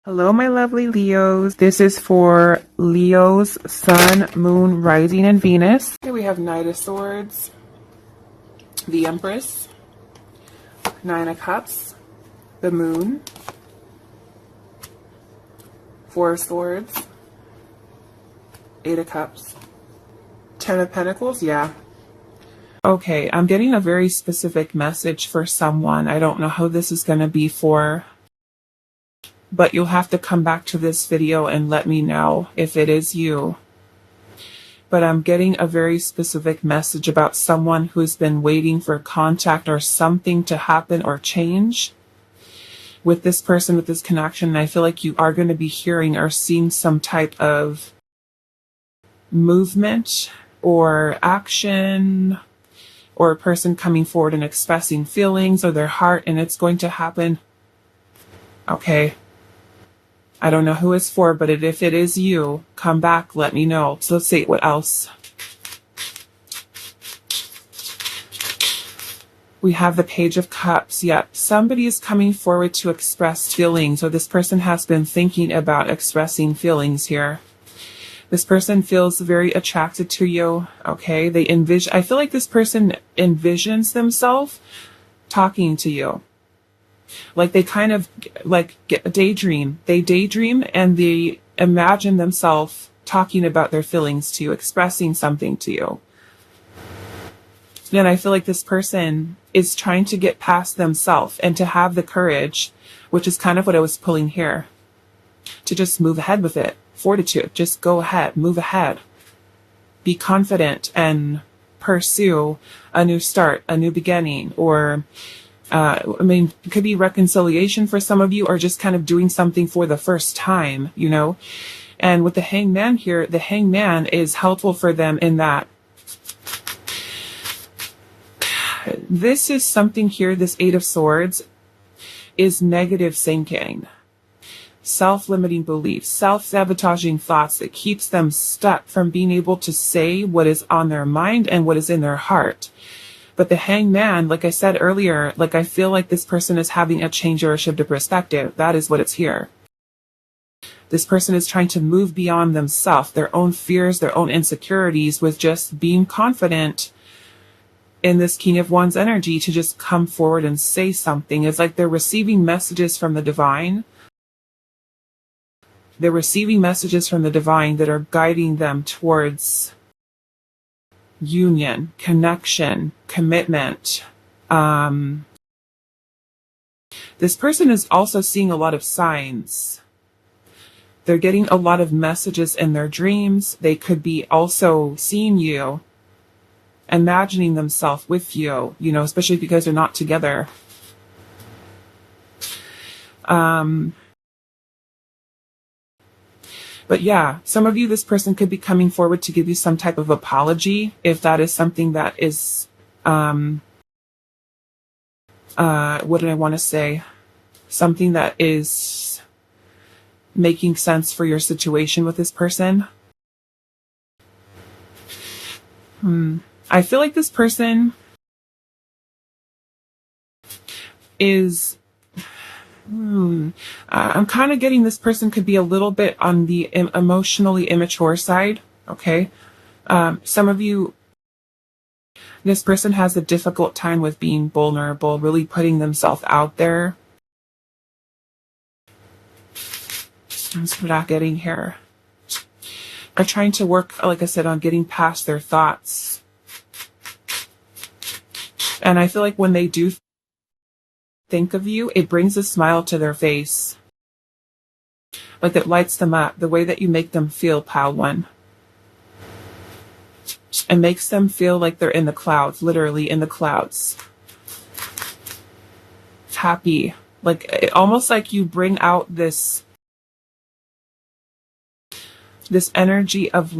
Hello, my lovely Leos. This is for Leo's Sun, Moon, Rising, and Venus. Here we have Knight of Swords, the Empress, Nine of Cups, the Moon, Four of Swords, Eight of Cups, Ten of Pentacles, yeah. Okay, I'm getting a very specific message for someone. I don't know who this is going to be for, but you'll have to come back to this video and let me know if it is you. But I'm getting a very specific message about someone who's been waiting for contact or something to happen or change with this person, with this connection. And I feel like you are going to be hearing or seeing some type of movement or action, or a person coming forward and expressing feelings or their heart, and it's going to happen. Okay. I don't know who it's for, but if it is you, come back, let me know. So let's see what else. We have the Page of Cups. Yeah, somebody is coming forward to express feelings, or this person has been thinking about expressing feelings here. This person feels very attracted to you, okay? I feel like this person envisions themselves talking to you. Like they kind of daydream. They daydream and they imagine themselves talking about their feelings to you, expressing something to you. And I feel like this person is trying to get past themselves and to have the courage, which is kind of what I was pulling here, to just move ahead with it. Fortitude, just go ahead, move ahead. Be confident and pursue a new start, a new beginning, or it could be reconciliation for some of you, or just kind of doing something for the first time, you know. And with the Hangman here, the Hangman is helpful for them in that this is something here, this Eight of Swords is negative thinking, self-limiting beliefs, self-sabotaging thoughts that keeps them stuck from being able to say what is on their mind and what is in their heart. But the Hangman, like I said earlier, I feel like this person is having a change or a shift of perspective. That is what it's here. This person is trying to move beyond themselves, their own fears, their own insecurities, with just being confident in this King of Wands energy to just come forward and say something. It's like they're receiving messages from the divine. They're receiving messages from the divine that are guiding them towards union, connection, commitment. This person is also seeing a lot of signs. They're getting a lot of messages in their dreams. They could be also seeing you, imagining themselves with you, you know, especially because they're not together. But yeah, some of you, this person could be coming forward to give you some type of apology, if that is something that is, what did I want to say? Something that is making sense for your situation with this person. I feel like this person is... I'm kind of getting this person could be a little bit on the emotionally immature side, okay? Some of you, this person has a difficult time with being vulnerable, really putting themselves out there. That's what I'm getting here. They're trying to work, like I said, on getting past their thoughts. And I feel like when they do think of you, it brings a smile to their face. Like it lights them up, the way that you make them feel, pal one. It makes them feel like they're in the clouds, literally in the clouds. Happy. Almost like you bring out this energy of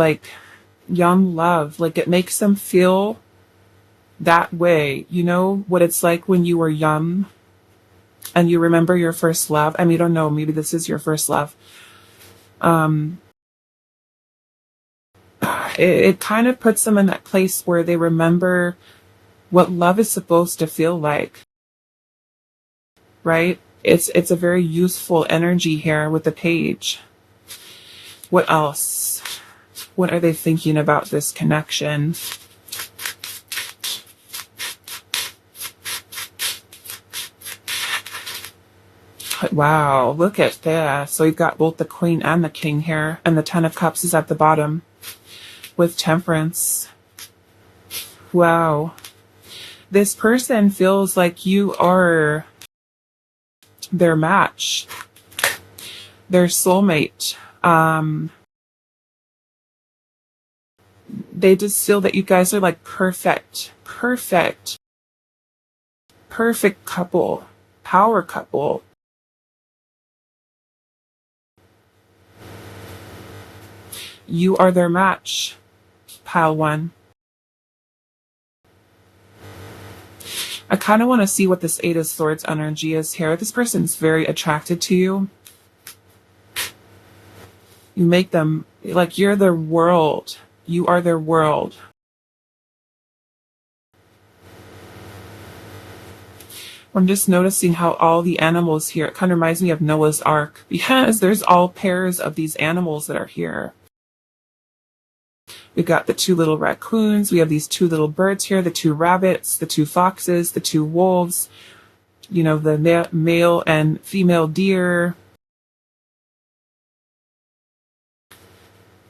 young love. It makes them feel that way. You know what it's like when you were young and you remember your first love. I don't know, maybe this is your first love. It kind of puts them in that place where they remember what love is supposed to feel like, right? It's a very useful energy here with the page. What else? What are they thinking about this connection? Wow, look at this. So you've got both the Queen and the King here, and the Ten of Cups is at the bottom with Temperance. Wow. This person feels like you are their match, their soulmate. They just feel that you guys are like perfect couple, power couple. You are their match, pile one. I kind of want to see what this Eight of Swords energy is here. This person's very attracted to you. You make them, like, you're their world. You are their world. I'm just noticing how all the animals here, it kind of reminds me of Noah's Ark, because there's all pairs of these animals that are here. We've got the two little raccoons, we have these two little birds here, the two rabbits, the two foxes, the two wolves, you know, the male and female deer.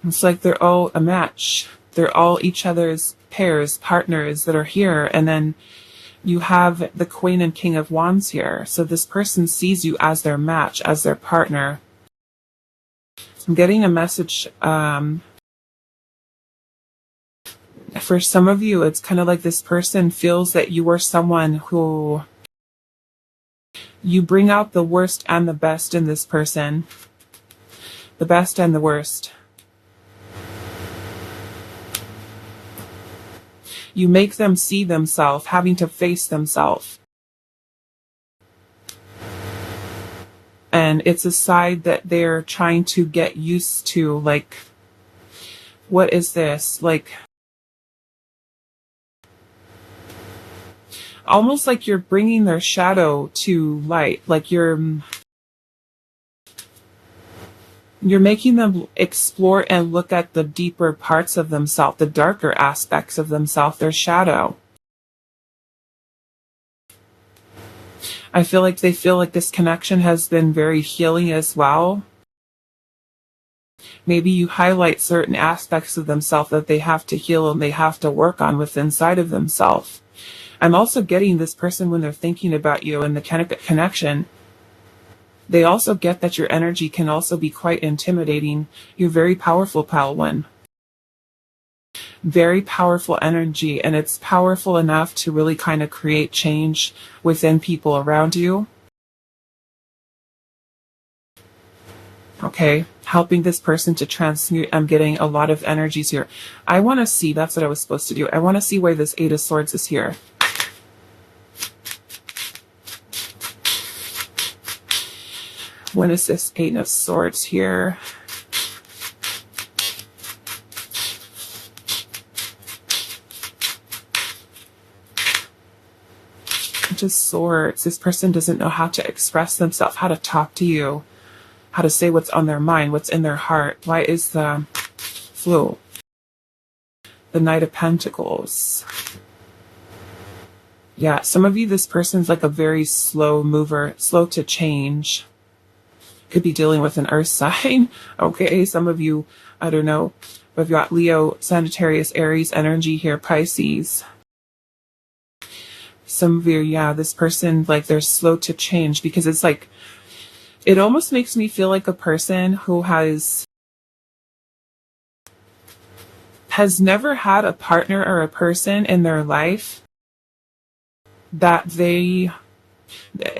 It's like they're all a match. They're all each other's pairs, partners that are here. And then you have the Queen and King of Wands here. So this person sees you as their match, as their partner. I'm getting a message, for some of you, it's kind of like this person feels that you are someone who you bring out the worst and the best in this person. The best and the worst. You make them see themselves, having to face themselves. And it's a side that they're trying to get used to, like, what is this? Like, almost like you're bringing their shadow to light, like you're making them explore and look at the deeper parts of themselves, the darker aspects of themselves, their shadow. I feel like they feel like this connection has been very healing as well. Maybe you highlight certain aspects of themselves that they have to heal and they have to work on within inside of themselves. I'm also getting this person, when they're thinking about you and the connection, they also get that your energy can also be quite intimidating. You're very powerful, pile one. Very powerful energy, and it's powerful enough to really kind of create change within people around you. Okay, helping this person to transmute. I'm getting a lot of energies here. I want to see, that's what I was supposed to do. I want to see why this Eight of Swords is here. When is this Eight of Swords here? Just swords. This person doesn't know how to express themselves, how to talk to you, how to say what's on their mind, what's in their heart. Why is the Fool? The Knight of Pentacles. Yeah, some of you, this person's like a very slow mover, slow to change. Could be dealing with an earth sign. Okay, some of you, I don't know. We've got Leo, Sagittarius, Aries energy here, Pisces. Some of you, yeah, this person, like, they're slow to change because it's like, it almost makes me feel like a person who has never had a partner or a person in their life that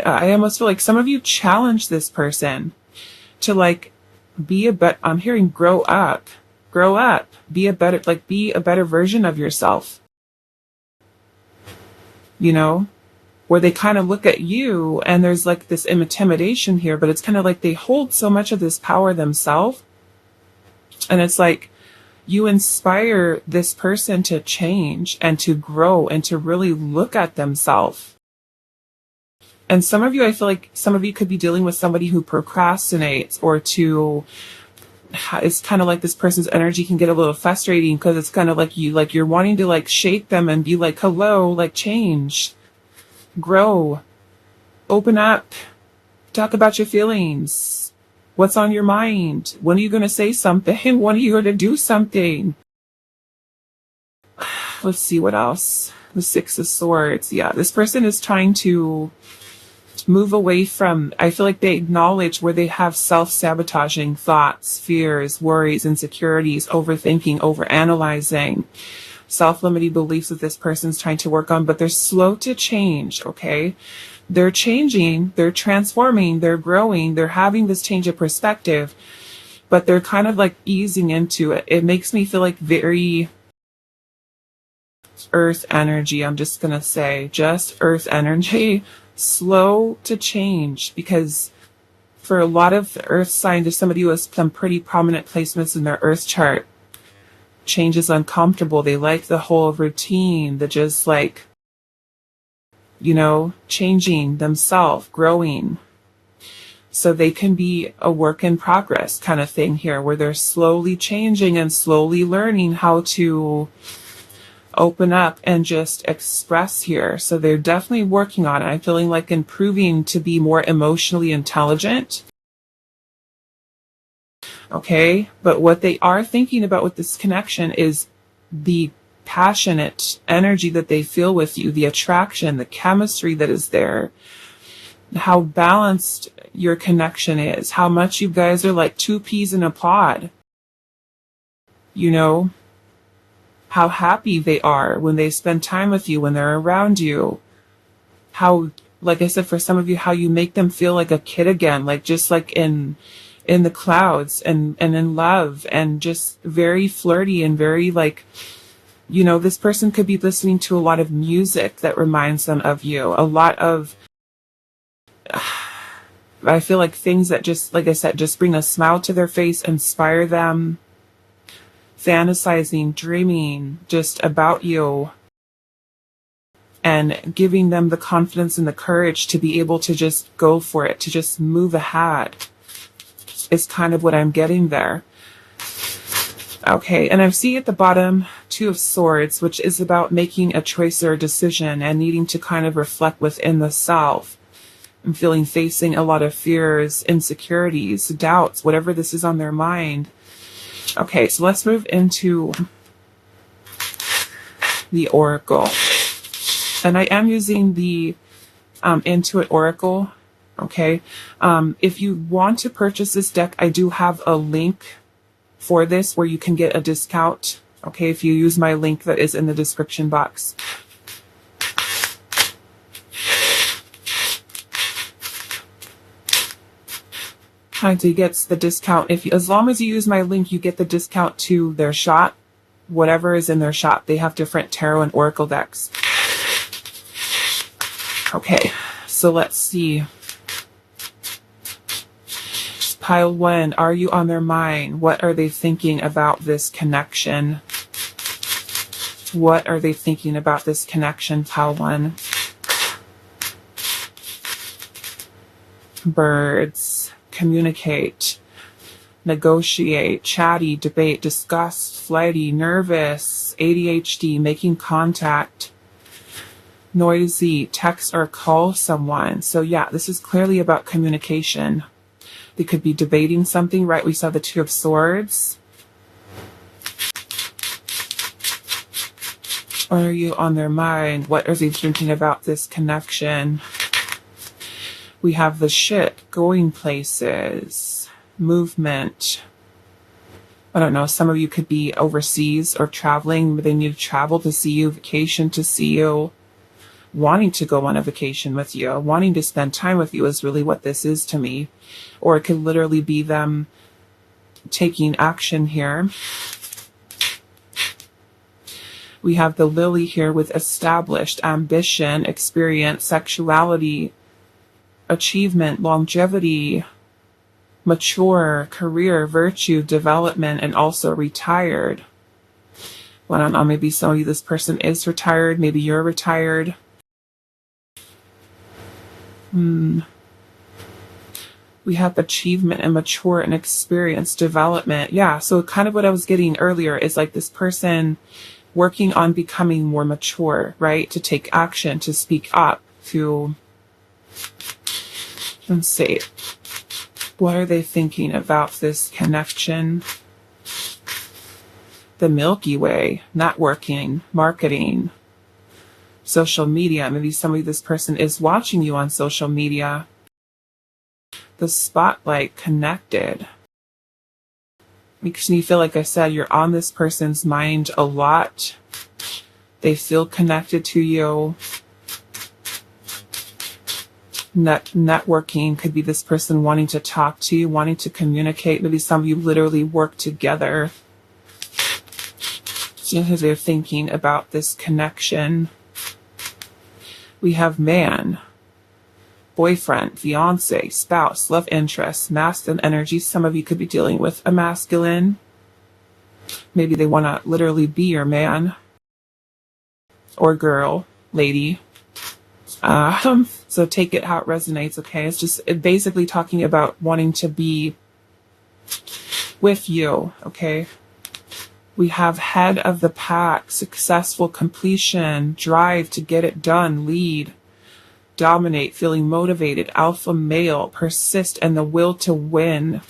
I almost feel like some of you challenge this person to, like, be a better, I'm hearing grow up, be a better version of yourself. You know, where they kind of look at you and there's like this intimidation here, but it's kind of like they hold so much of this power themselves. And it's like you inspire this person to change and to grow and to really look at themselves. And some of you, I feel like some of you could be dealing with somebody who procrastinates, or it's kind of like this person's energy can get a little frustrating because it's kind of like you're wanting to like shake them and be like, hello, like change, grow, open up, talk about your feelings. What's on your mind? When are you going to say something? When are you going to do something? Let's see what else. The Six of Swords. Yeah, this person is trying to move away from, I feel like they acknowledge where they have self-sabotaging thoughts, fears, worries, insecurities, overthinking, overanalyzing, self-limiting beliefs that this person's trying to work on, but they're slow to change, okay? They're changing, they're transforming, they're growing, they're having this change of perspective, but they're kind of like easing into it. It makes me feel like very earth energy. I'm just gonna say just earth energy, slow to change, because for a lot of the earth signs, if somebody who has some pretty prominent placements in their earth chart, change is uncomfortable. They like the whole routine, the just like, changing themselves, growing. So they can be a work in progress kind of thing here, where they're slowly changing and slowly learning how to open up and just express here. So they're definitely working on it. I'm feeling like improving to be more emotionally intelligent. Okay, but what they are thinking about with this connection is the passionate energy that they feel with you, the attraction, the chemistry that is there, how balanced your connection is, how much you guys are like two peas in a pod. How happy they are when they spend time with you, when they're around you. How, like I said, for some of you, how you make them feel like a kid again, like just like in the clouds and in love, and just very flirty and very like, this person could be listening to a lot of music that reminds them of you. A lot of, I feel like things that just, like I said, just bring a smile to their face, inspire them, fantasizing, dreaming just about you, and giving them the confidence and the courage to be able to just go for it, to just move ahead, is kind of what I'm getting there. Okay, and I see at the bottom, Two of Swords, which is about making a choice or a decision and needing to kind of reflect within the self. I'm feeling facing a lot of fears, insecurities, doubts, whatever this is on their mind. Okay, so let's move into the Oracle. And I am using the Intuit Oracle. Okay, if you want to purchase this deck, I do have a link for this where you can get a discount. Okay, if you use my link that is in the description box. Kindly gets the discount. As long as you use my link, you get the discount to their shop, whatever is in their shop. They have different tarot and oracle decks. Okay, so let's see. Pile 1, are you on their mind? What are they thinking about this connection? What are they thinking about this connection, pile 1? Birds. Communicate, negotiate, chatty, debate, discuss, flighty, nervous, ADHD, making contact, noisy, text or call someone. So yeah, this is clearly about communication. They could be debating something, right? We saw the Two of Swords. Or are you on their mind? What are they thinking about this connection? We have the Ship, going places, movement. I don't know, some of you could be overseas or traveling. They need to travel to see you, vacation to see you, wanting to go on a vacation with you, wanting to spend time with you is really what this is to me. Or it could literally be them taking action here. We have the Lily here with established, ambition, experience, sexuality, achievement, longevity, mature, career, virtue, development, and also retired. Well, I don't know, maybe some of you, this person is retired, maybe you're retired. We have achievement and mature and experience development. Yeah, so kind of what I was getting earlier is like this person working on becoming more mature, right? To take action, to speak up, to, let's see, what are they thinking about this connection? The Milky Way, networking, marketing, social media. Maybe this person is watching you on social media. The spotlight, connected. Makes me feel like I said, you're on this person's mind a lot. They feel connected to you. Networking could be this person wanting to talk to you, wanting to communicate. Maybe some of you literally work together. So they're thinking about this connection. We have man, boyfriend, fiance, spouse, love interest, masculine energy. Some of you could be dealing with a masculine. Maybe they want to literally be your man or girl, lady. So take it how it resonates, okay? It's just basically talking about wanting to be with you, okay? We have head of the pack, successful completion, drive to get it done, lead, dominate, feeling motivated, alpha male, persist, and the will to win.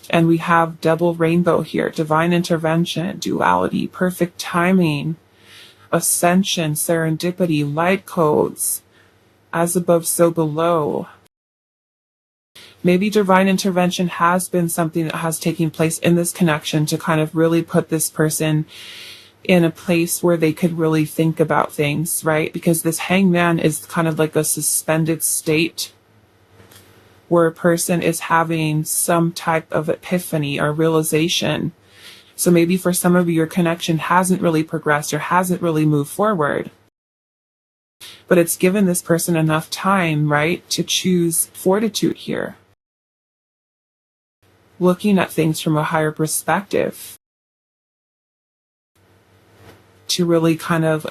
And we have double rainbow here, divine intervention, duality, perfect timing, ascension, serendipity, light codes, as above, so below. Maybe divine intervention has been something that has taken place in this connection to kind of really put this person in a place where they could really think about things, right? Because this hangman is kind of like a suspended state where a person is having some type of epiphany or realization. So maybe for some of you, your connection hasn't really progressed or hasn't really moved forward. But it's given this person enough time, right, to choose fortitude here. Looking at things from a higher perspective. To really kind of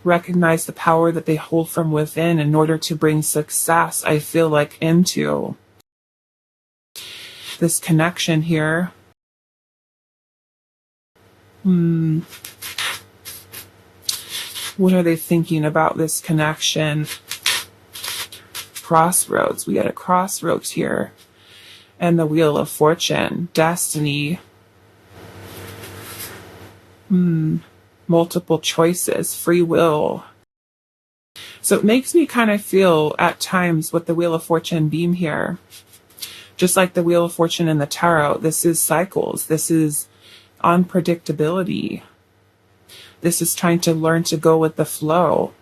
recognize the power that they hold from within in order to bring success, I feel like, into this connection here. What are they thinking about this connection? Crossroads. We got a crossroads here. And the Wheel of Fortune. Destiny. Multiple choices. Free will. So it makes me kind of feel at times with the Wheel of Fortune beam here. Just like the Wheel of Fortune in the Tarot, this is cycles. This is unpredictability. This is trying to learn to go with the flow.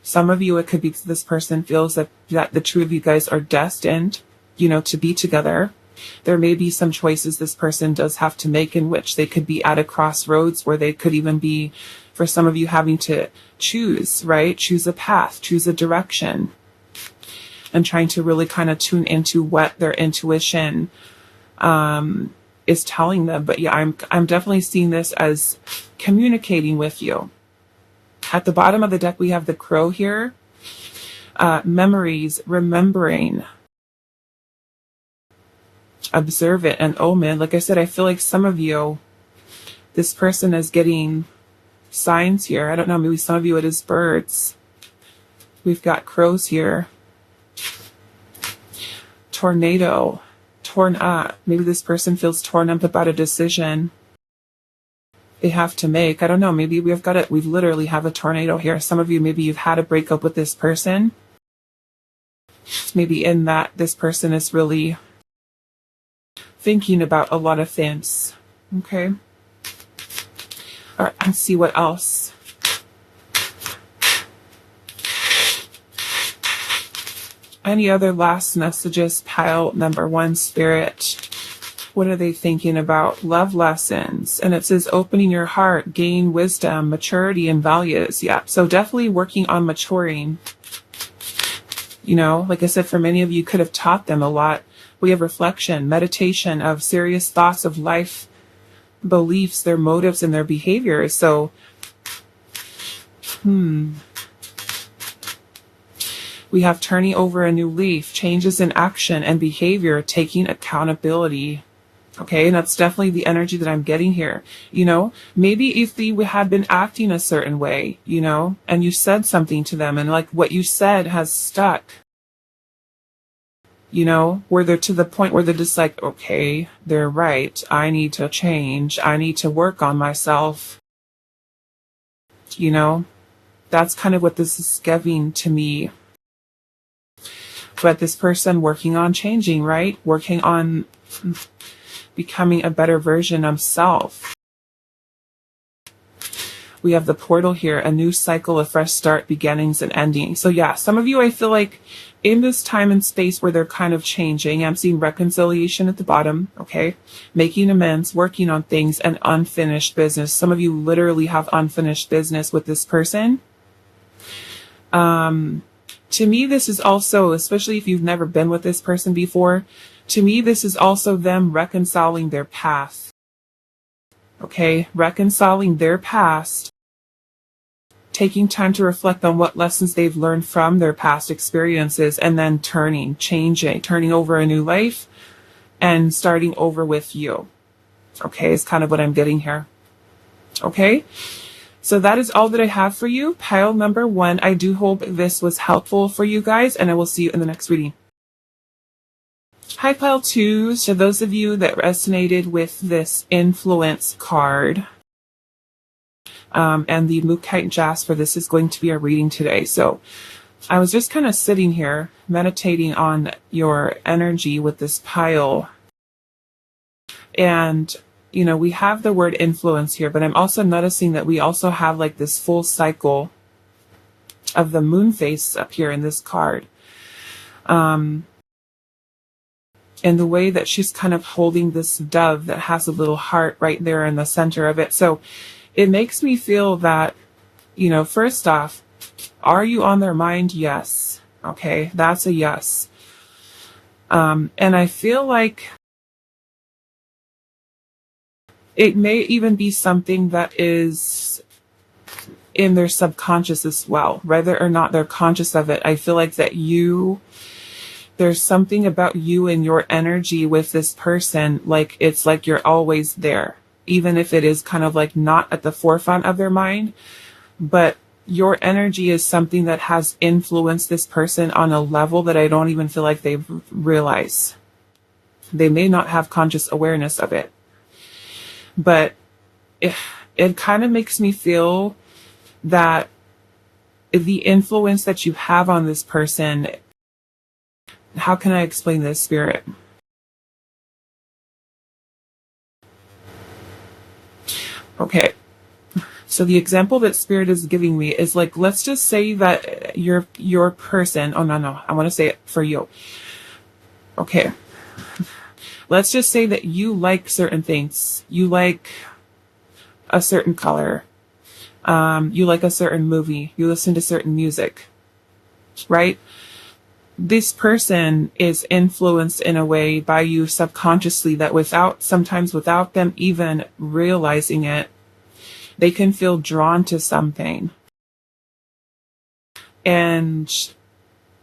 Some of you, it could be this person feels that the two of you guys are destined, to be together. There may be some choices this person does have to make in which they could be at a crossroads where they could even be, for some of you, having to choose, right? Choose a path, choose a direction, and trying to really kind of tune into what their intuition is telling them. But yeah, I'm definitely seeing this as communicating with you. At the bottom of the deck, we have the Crow here. Memories, remembering, observant, and omen. Like I said, I feel like some of you, this person is getting signs here. I don't know, maybe some of you it is birds. We've got crows here. Tornado, torn up. Maybe this person feels torn up about a decision they have to make. I don't know, maybe we literally have a tornado here. Some of you, maybe you've had a breakup with this person. Maybe in that this person is really thinking about a lot of things. Okay. All right, let's see what else. Any other last messages? Pile number 1, Spirit. What are they thinking about? Love lessons. And it says opening your heart, gain wisdom, maturity, and values. Yeah, so definitely working on maturing. Like I said, for many of you, could have taught them a lot. We have reflection, meditation of serious thoughts of life, beliefs, their motives, and their behaviors. So, We have turning over a new leaf, changes in action and behavior, taking accountability. Okay, and that's definitely the energy that I'm getting here. You know, maybe if we had been acting a certain way, you know, and you said something to them and like what you said has stuck, you know, where they're to the point where they're just like, okay, they're right. I need to change. I need to work on myself. You know, that's kind of what this is giving to me. But this person working on changing, right? Working on becoming a better version of self. We have the portal here, a new cycle, a fresh start, beginnings and endings. So yeah, some of you, I feel like in this time and space where they're kind of changing, I'm seeing reconciliation at the bottom, okay? Making amends, working on things, and unfinished business. Some of you literally have unfinished business with this person. To me, this is also, especially if you've never been with this person before, to me, this is also them reconciling their past. Okay, reconciling their past, taking time to reflect on what lessons they've learned from their past experiences, and then turning over a new life and starting over with you. Okay, is kind of what I'm getting here. Okay, so that is all that I have for you. Pile number 1. I do hope this was helpful for you guys, and I will see you in the next reading. Hi, pile 2. So those of you that resonated with this influence card, and the Mookaite Jasper, this is going to be our reading today. So I was just kind of sitting here meditating on your energy with this pile. And, you know, we have the word influence here, but I'm also noticing that we also have like this full cycle of the moon face up here in this card. And the way that she's kind of holding this dove that has a little heart right there in the center of it. So it makes me feel that, you know, first off, are you on their mind? Yes. Okay, that's a yes. And I feel like it may even be something that is in their subconscious as well, whether or not they're conscious of it. I feel like that there's something about you and your energy with this person, like it's like you're always there, even if it is kind of like not at the forefront of their mind, but your energy is something that has influenced this person on a level that I don't even feel like they realize. They may not have conscious awareness of it, but it kind of makes me feel that the influence that you have on this person, how can I explain this, Spirit? Okay. So the example that Spirit is giving me is like, let's just say that your person, oh no, I want to say it for you. Okay. Let's just say that you like certain things. You like a certain color. You like a certain movie. You listen to certain music. Right? This person is influenced in a way by you subconsciously that sometimes without them even realizing it, they can feel drawn to something and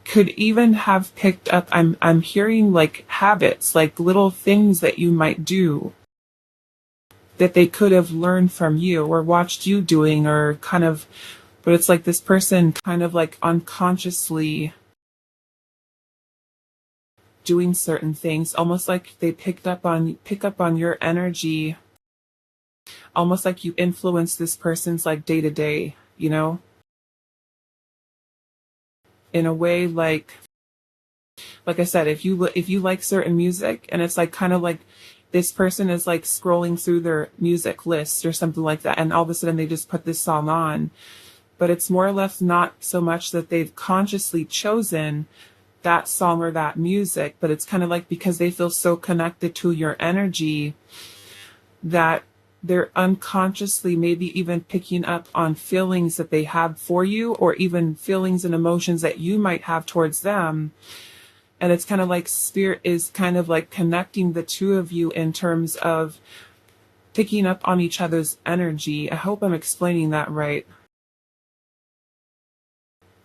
could even have picked up, I'm hearing like habits, like little things that you might do that they could have learned from you or watched you doing or kind of, but it's like this person kind of like unconsciously doing certain things, almost like they pick up on your energy, almost like you influence this person's like day to day, you know, in a way like I said, if you like certain music and it's like kind of like this person is like scrolling through their music list or something like that, and all of a sudden they just put this song on, but it's more or less not so much that they've consciously chosen that song or that music, but it's kind of like because they feel so connected to your energy that they're unconsciously maybe even picking up on feelings that they have for you, or even feelings and emotions that you might have towards them. And it's kind of like Spirit is kind of like connecting the two of you in terms of picking up on each other's energy. I hope I'm explaining that right.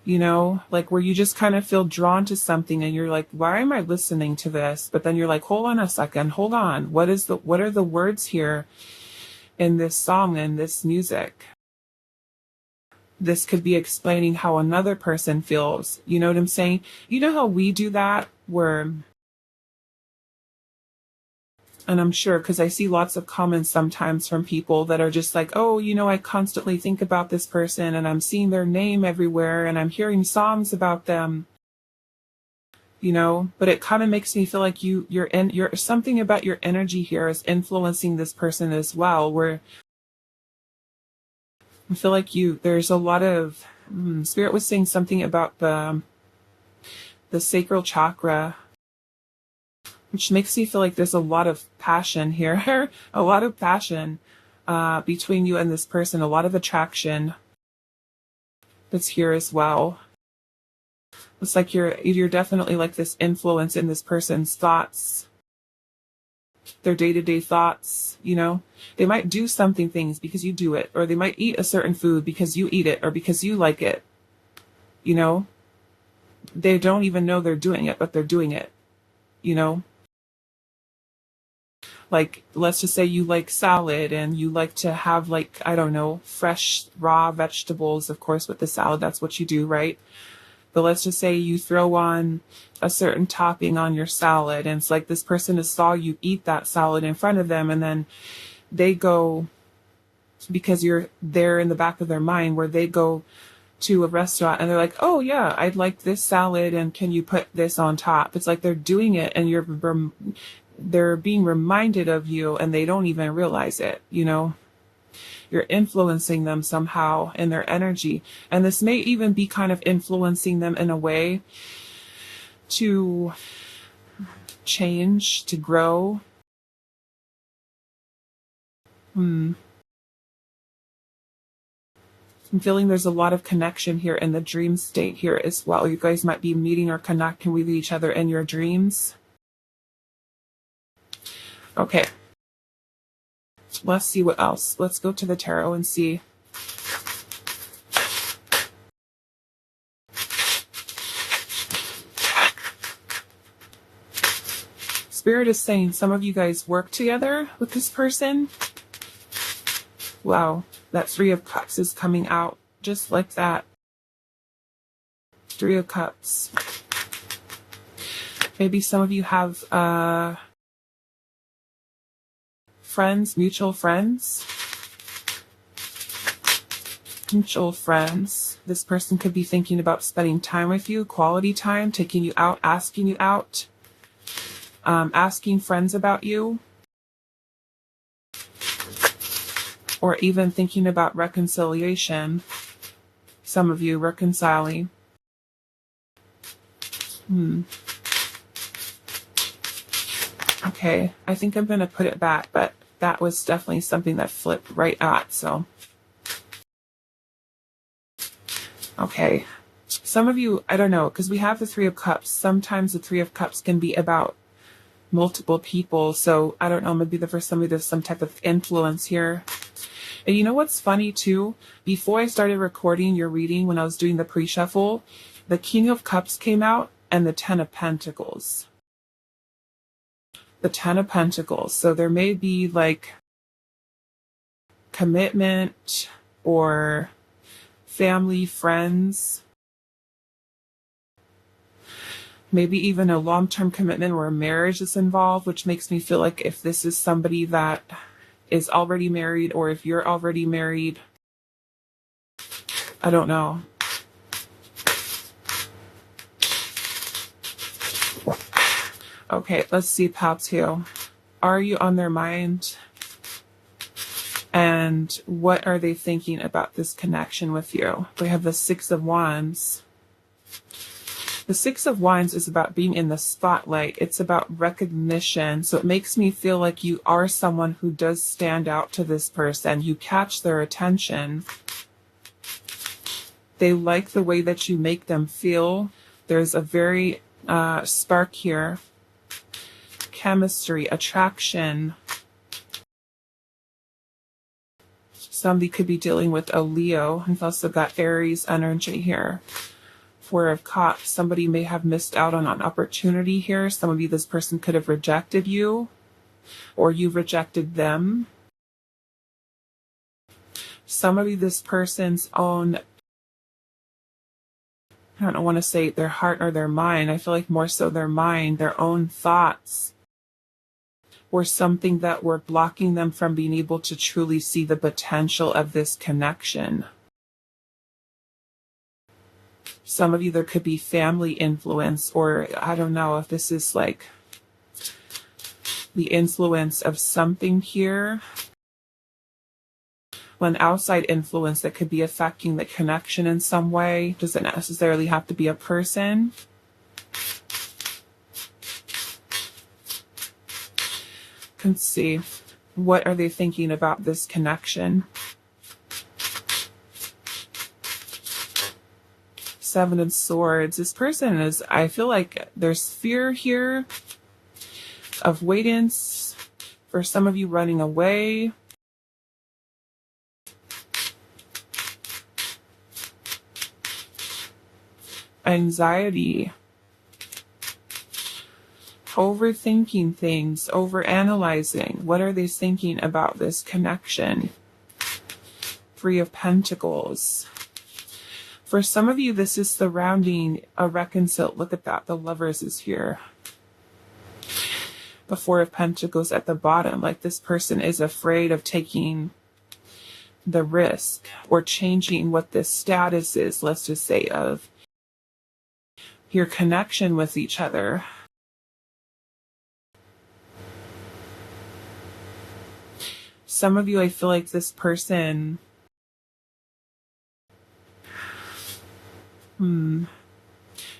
You know, like where you just kind of feel drawn to something and you're like, why am I listening to this? But then you're like, hold on a second, hold on. What are the words here in this song and this music? This could be explaining how another person feels. You know what I'm saying? You know how we do that where, and I'm sure because I see lots of comments sometimes from people that are just like, oh, you know, I constantly think about this person and I'm seeing their name everywhere and I'm hearing songs about them, you know, but it kind of makes me feel like you're something about your energy here is influencing this person as well, where I feel like there's a lot of, Spirit was saying something about the sacral chakra, which makes me feel like there's a lot of passion here, a lot of passion between you and this person, a lot of attraction that's here as well. It's like you're definitely like this influence in this person's thoughts, their day-to-day thoughts, you know. They might do things because you do it, or they might eat a certain food because you eat it, or because you like it, you know. They don't even know they're doing it, but they're doing it, you know. Like, let's just say you like salad and you like to have, like, I don't know, fresh raw vegetables. Of course, with the salad, that's what you do, right? But let's just say you throw on a certain topping on your salad, and it's like this person has saw you eat that salad in front of them, and then they go, because you're there in the back of their mind, where they go to a restaurant and they're like, oh yeah, I'd like this salad and can you put this on top? It's like they're doing it and they're being reminded of you and they don't even realize it, you know. You're influencing them somehow in their energy. And this may even be kind of influencing them in a way to change, to grow. I'm feeling there's a lot of connection here in the dream state here as well. You guys might be meeting or connecting with each other in your dreams. Okay. Let's see what else. Let's go to the tarot and see. Spirit is saying some of you guys work together with this person. Wow, that Three of Cups is coming out just like that. Three of Cups. Maybe some of you have friends, mutual friends. Mutual friends. This person could be thinking about spending time with you, quality time, taking you out, asking you out, asking friends about you, or even thinking about reconciliation. Some of you reconciling. Okay, I think I'm going to put it back, but that was definitely something that flipped right out, so. Okay. Some of you, I don't know, because we have the Three of Cups. Sometimes the Three of Cups can be about multiple people, so I don't know, maybe for somebody there's some type of influence here. And you know what's funny too? Before I started recording your reading, when I was doing the pre-shuffle, the King of Cups came out and the Ten of Pentacles. The Ten of Pentacles. So there may be like commitment or family, friends. Maybe even a long-term commitment where a marriage is involved, which makes me feel like if this is somebody that is already married or if you're already married, I don't know. Okay, let's see, pal two. Are you on their mind? And what are they thinking about this connection with you? We have the Six of Wands. The Six of Wands is about being in the spotlight. It's about recognition. So it makes me feel like you are someone who does stand out to this person. You catch their attention. They like the way that you make them feel. There's a very spark here. Chemistry, attraction. Somebody could be dealing with a Leo. I've also got Aries energy here. Four of Cups, somebody may have missed out on an opportunity here. Some of you, this person could have rejected you, or you rejected them. Some of you, this person's own, I don't want to say their heart or their mind. I feel like more so their mind, their own thoughts were something that were blocking them from being able to truly see the potential of this connection. Some of you, there could be family influence, or I don't know if this is like the influence of something here. An outside influence that could be affecting the connection in some way. Doesn't necessarily have to be a person. Let's see. What are they thinking about this connection? Seven of Swords. This person is, I feel like there's fear here, avoidance, for some of you running away. Anxiety, overthinking things, overanalyzing. What are they thinking about this connection? Three of Pentacles. For some of you, this is surrounding a reconcile. Look at that. The Lovers is here. The Four of Pentacles at the bottom. Like this person is afraid of taking the risk or changing what this status is, let's just say, of your connection with each other. Some of you, I feel like this person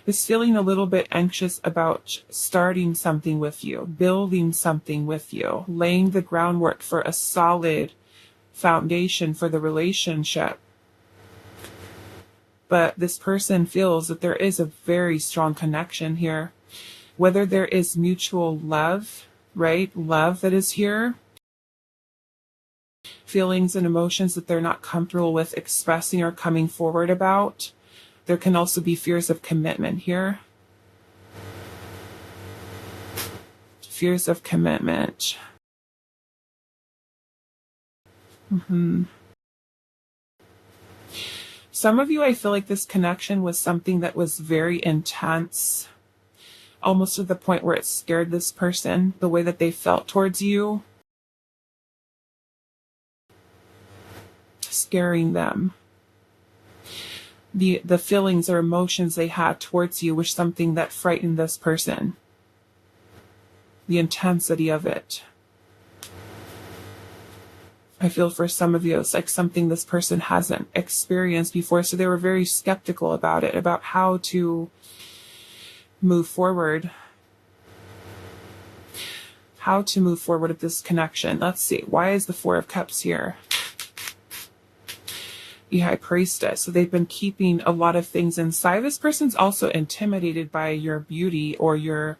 is feeling a little bit anxious about starting something with you, building something with you, laying the groundwork for a solid foundation for the relationship. But this person feels that there is a very strong connection here. Whether there is mutual love, right? Love that is here. Feelings and emotions that they're not comfortable with expressing or coming forward about. There can also be fears of commitment here. Fears of commitment. Some of you, I feel like this connection was something that was very intense, almost to the point where it scared this person, the way that they felt towards you, scaring them. The feelings or emotions they had towards you was something that frightened this person. The intensity of it. I feel for some of you, it's like something this person hasn't experienced before, so they were very skeptical about it, about how to move forward. How to move forward with this connection. Let's see, why is the Four of Cups here? The High Priestess. So they've been keeping a lot of things inside. This person's also intimidated by your beauty or your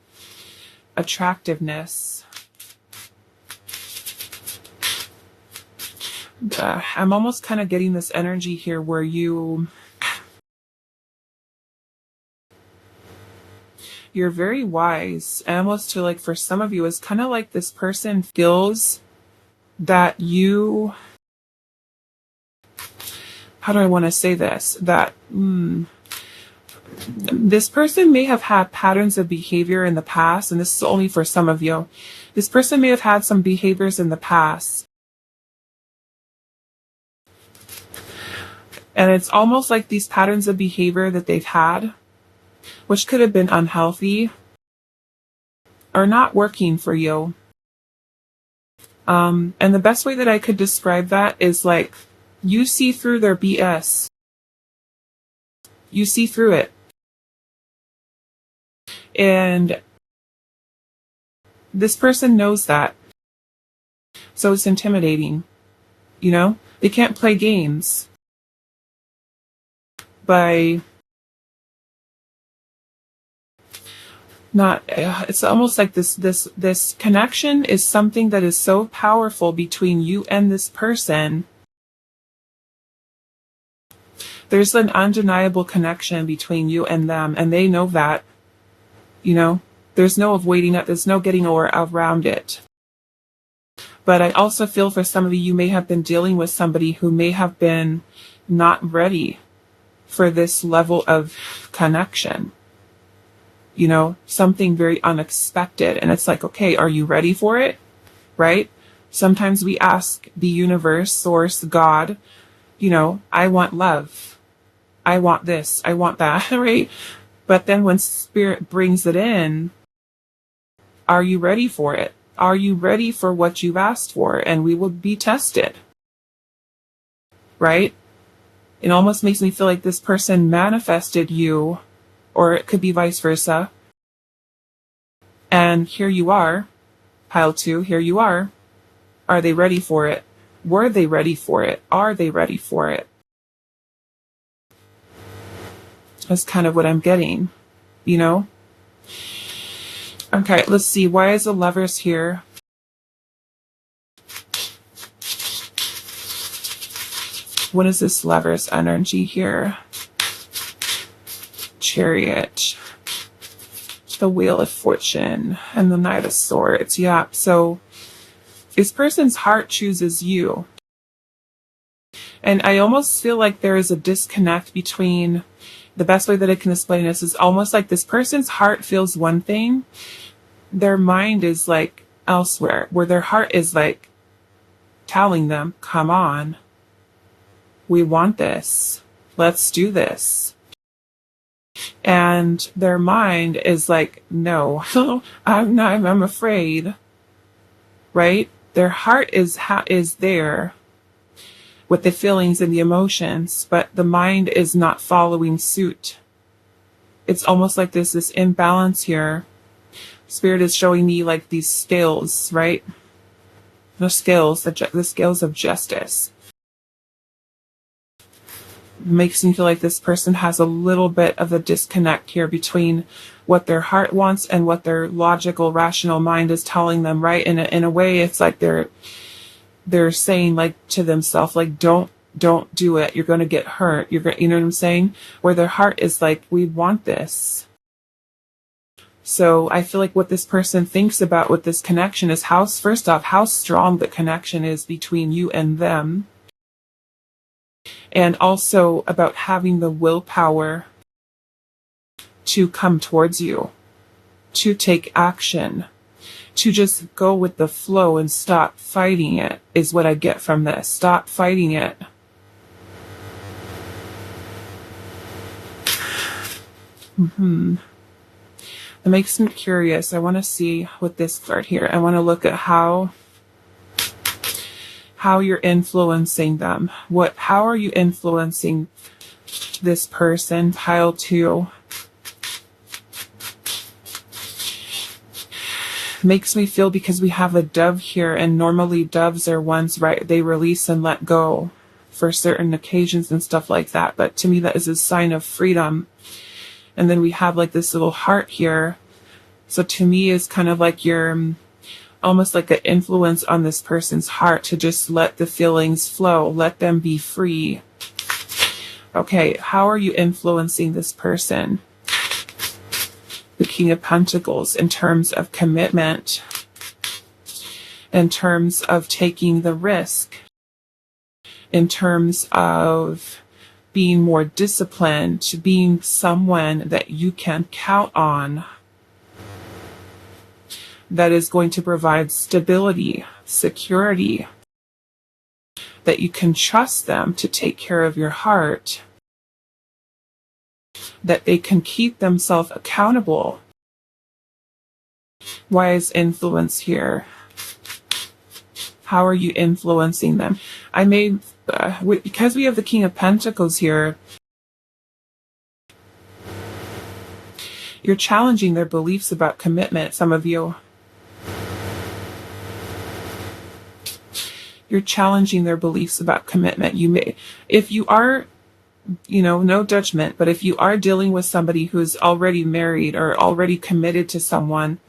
attractiveness. I'm almost kind of getting this energy here where you're very wise. And almost to like, for some of you, it's kind of like this person feels that you, how do I want to say this? That this person may have had patterns of behavior in the past, and this is only for some of you. This person may have had some behaviors in the past. And it's almost like these patterns of behavior that they've had, which could have been unhealthy, are not working for you. And the best way that I could describe that is like, you see through their BS. You see through it. And this person knows that. So it's intimidating. You know? They can't play games by not, it's almost like this connection is something that is so powerful between you and this person There's an undeniable connection between you and them, and they know that. You know, there's no avoiding it. There's no getting around it. But I also feel for some of you, you may have been dealing with somebody who may have been not ready for this level of connection. You know, something very unexpected. And it's like, okay, are you ready for it? Right? Sometimes we ask the universe, source, God, you know, I want love. I want this. I want that, right? But then when spirit brings it in, are you ready for it? Are you ready for what you've asked for? And we will be tested. Right? It almost makes me feel like this person manifested you, or it could be vice versa. And here you are, pile 2, here you are. Are they ready for it? Were they ready for it? Are they ready for it? That's kind of what I'm getting, you know? Okay, let's see. Why is the Lovers here? What is this Lovers energy here? Chariot, the Wheel of Fortune, and the Knight of Swords. Yeah, so this person's heart chooses you. And I almost feel like there is a disconnect between, the best way that I can explain this is almost like this person's heart feels one thing, their mind is like elsewhere, where their heart is like telling them, come on, we want this, let's do this. And their mind is like, no, I'm afraid, right? Their heart is there with the feelings and the emotions, but the mind is not following suit. It's almost like there's this imbalance here. Spirit is showing me like these scales, right? The scales of justice. Makes me feel like this person has a little bit of a disconnect here between what their heart wants and what their logical, rational mind is telling them, right? In a way, it's like they're saying like to themselves, like, don't do it. You're going to get hurt. You know what I'm saying? Where their heart is like, we want this. So I feel like what this person thinks about with this connection is first off, how strong the connection is between you and them. And also about having the willpower to come towards you, to take action, to just go with the flow and stop fighting it, is what I get from this. Stop fighting it. It makes me curious. I want to see with this card here. I want to look at how you're influencing them. How are you influencing this person? Pile 2. Makes me feel, because we have a dove here, and normally doves are ones, right, they release and let go for certain occasions and stuff like that. But to me, that is a sign of freedom. And then we have like this little heart here. So to me, it's kind of like you're almost like an influence on this person's heart to just let the feelings flow, let them be free. Okay, how are you influencing this person? The King of Pentacles, in terms of commitment, in terms of taking the risk, in terms of being more disciplined, being someone that you can count on, that is going to provide stability, security, that you can trust them to take care of your heart, that they can keep themselves accountable. Why is influence here? How are you influencing them? Because we have the King of Pentacles here, you're challenging their beliefs about commitment, some of you. You're challenging their beliefs about commitment. If you are, no judgment, but if you are dealing with somebody who's already married or already committed to someone,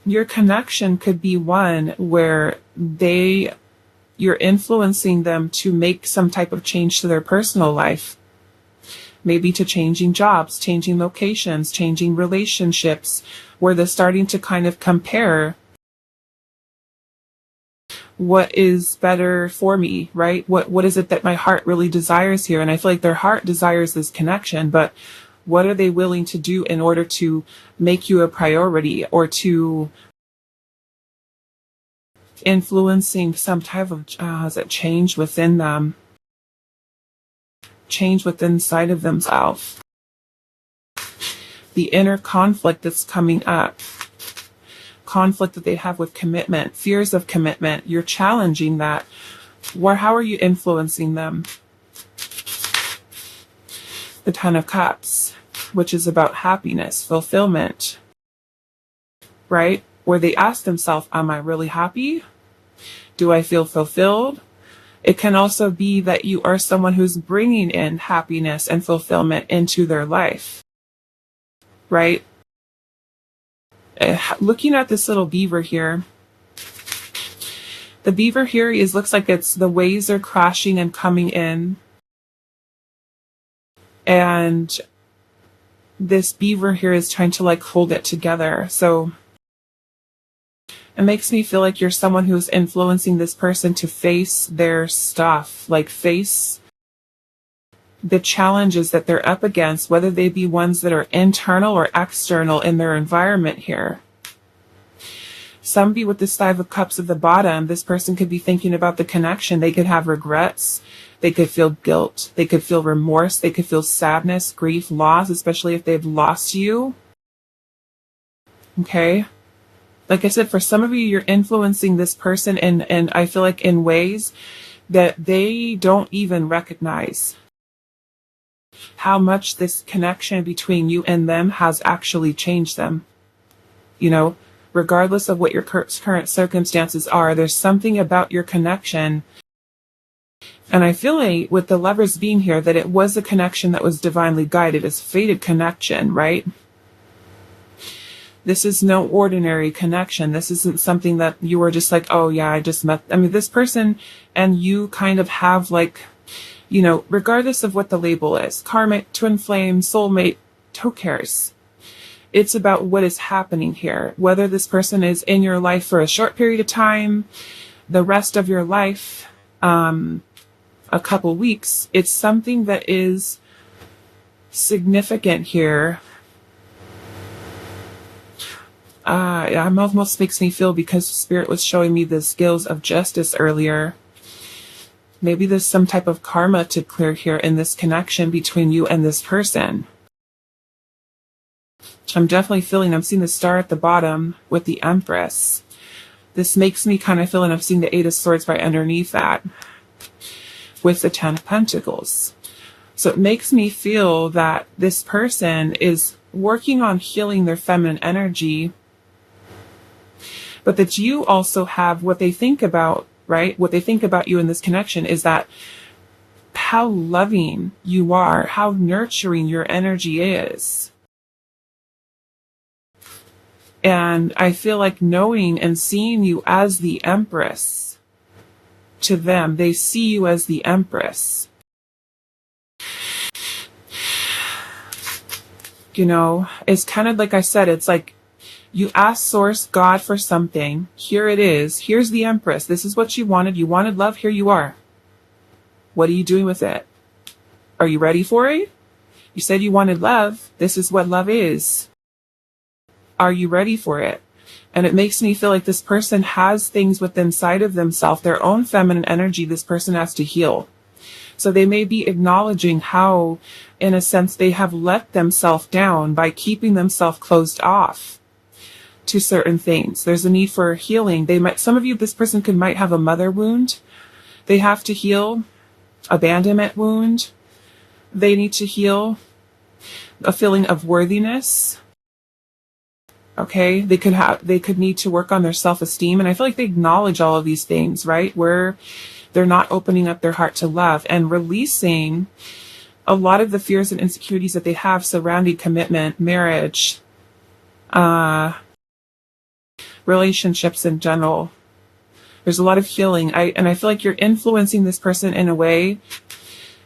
your connection could be one where they you're influencing them to make some type of change to their personal life. Maybe to changing jobs, changing locations, changing relationships, where they're starting to kind of compare what is better for me, right? What is it that my heart really desires here? And I feel like their heart desires this connection, but what are they willing to do in order to make you a priority, or to influencing some type of change within them, change within inside of themselves? The inner conflict that's coming up, conflict that they have with commitment, fears of commitment, you're challenging that. How are you influencing them? The Ten of Cups, which is about happiness, fulfillment, right? Where they ask themselves, am I really happy? Do I feel fulfilled? It can also be that you are someone who's bringing in happiness and fulfillment into their life, right? Looking at this little beaver here, the beaver here looks like it's the waves are crashing and coming in. And this beaver here is trying to like hold it together. So it makes me feel like you're someone who's influencing this person to face their stuff, like face the challenges that they're up against, whether they be ones that are internal or external in their environment here. Somebody with this Five of Cups at the bottom, this person could be thinking about the connection. They could have regrets. They could feel guilt. They could feel remorse. They could feel sadness, grief, loss, especially if they've lost you. Okay? Like I said, for some of you, you're influencing this person and I feel like in ways that they don't even recognize how much this connection between you and them has actually changed them. You know, regardless of what your current circumstances are, there's something about your connection. And I feel like with the Lovers being here, that it was a connection that was divinely guided, as fated connection, right? This is no ordinary connection. This isn't something that you were just like, oh yeah, I just met, I mean, this person and you kind of have like, you know, regardless of what the label is, karmic, twin flame, soulmate, who cares? It's about what is happening here. Whether this person is in your life for a short period of time, the rest of your life, a couple weeks, it's something that is significant here. It almost makes me feel, because Spirit was showing me the scales of justice earlier, maybe there's some type of karma to clear here in this connection between you and this person. I'm definitely feeling, I'm seeing the star at the bottom with the Empress. This makes me kind of feel, and I'm seeing the Eight of Swords right underneath that with the Ten of Pentacles. So it makes me feel that this person is working on healing their feminine energy, but that you also have what they think about, right? What they think about you in this connection is that how loving you are, how nurturing your energy is. And I feel like knowing and seeing you as the Empress, to them, they see you as the Empress. You know, it's kind of like I said, it's like you ask Source, God, for something. Here it is. Here's the Empress. This is what you wanted. You wanted love. Here you are. What are you doing with it? Are you ready for it? You said you wanted love. This is what love is. Are you ready for it? And it makes me feel like this person has things within inside of themselves, their own feminine energy this person has to heal. So they may be acknowledging how, in a sense, they have let themselves down by keeping themselves closed off to certain things. There's a need for healing. Some of you, this person might have a mother wound. They have to heal. Abandonment wound. They need to heal. A feeling of worthiness. Okay, they could need to work on their self-esteem. And I feel like they acknowledge all of these things, right? Where they're not opening up their heart to love and releasing a lot of the fears and insecurities that they have surrounding commitment, marriage, relationships in general. There's a lot of healing. And I feel like you're influencing this person in a way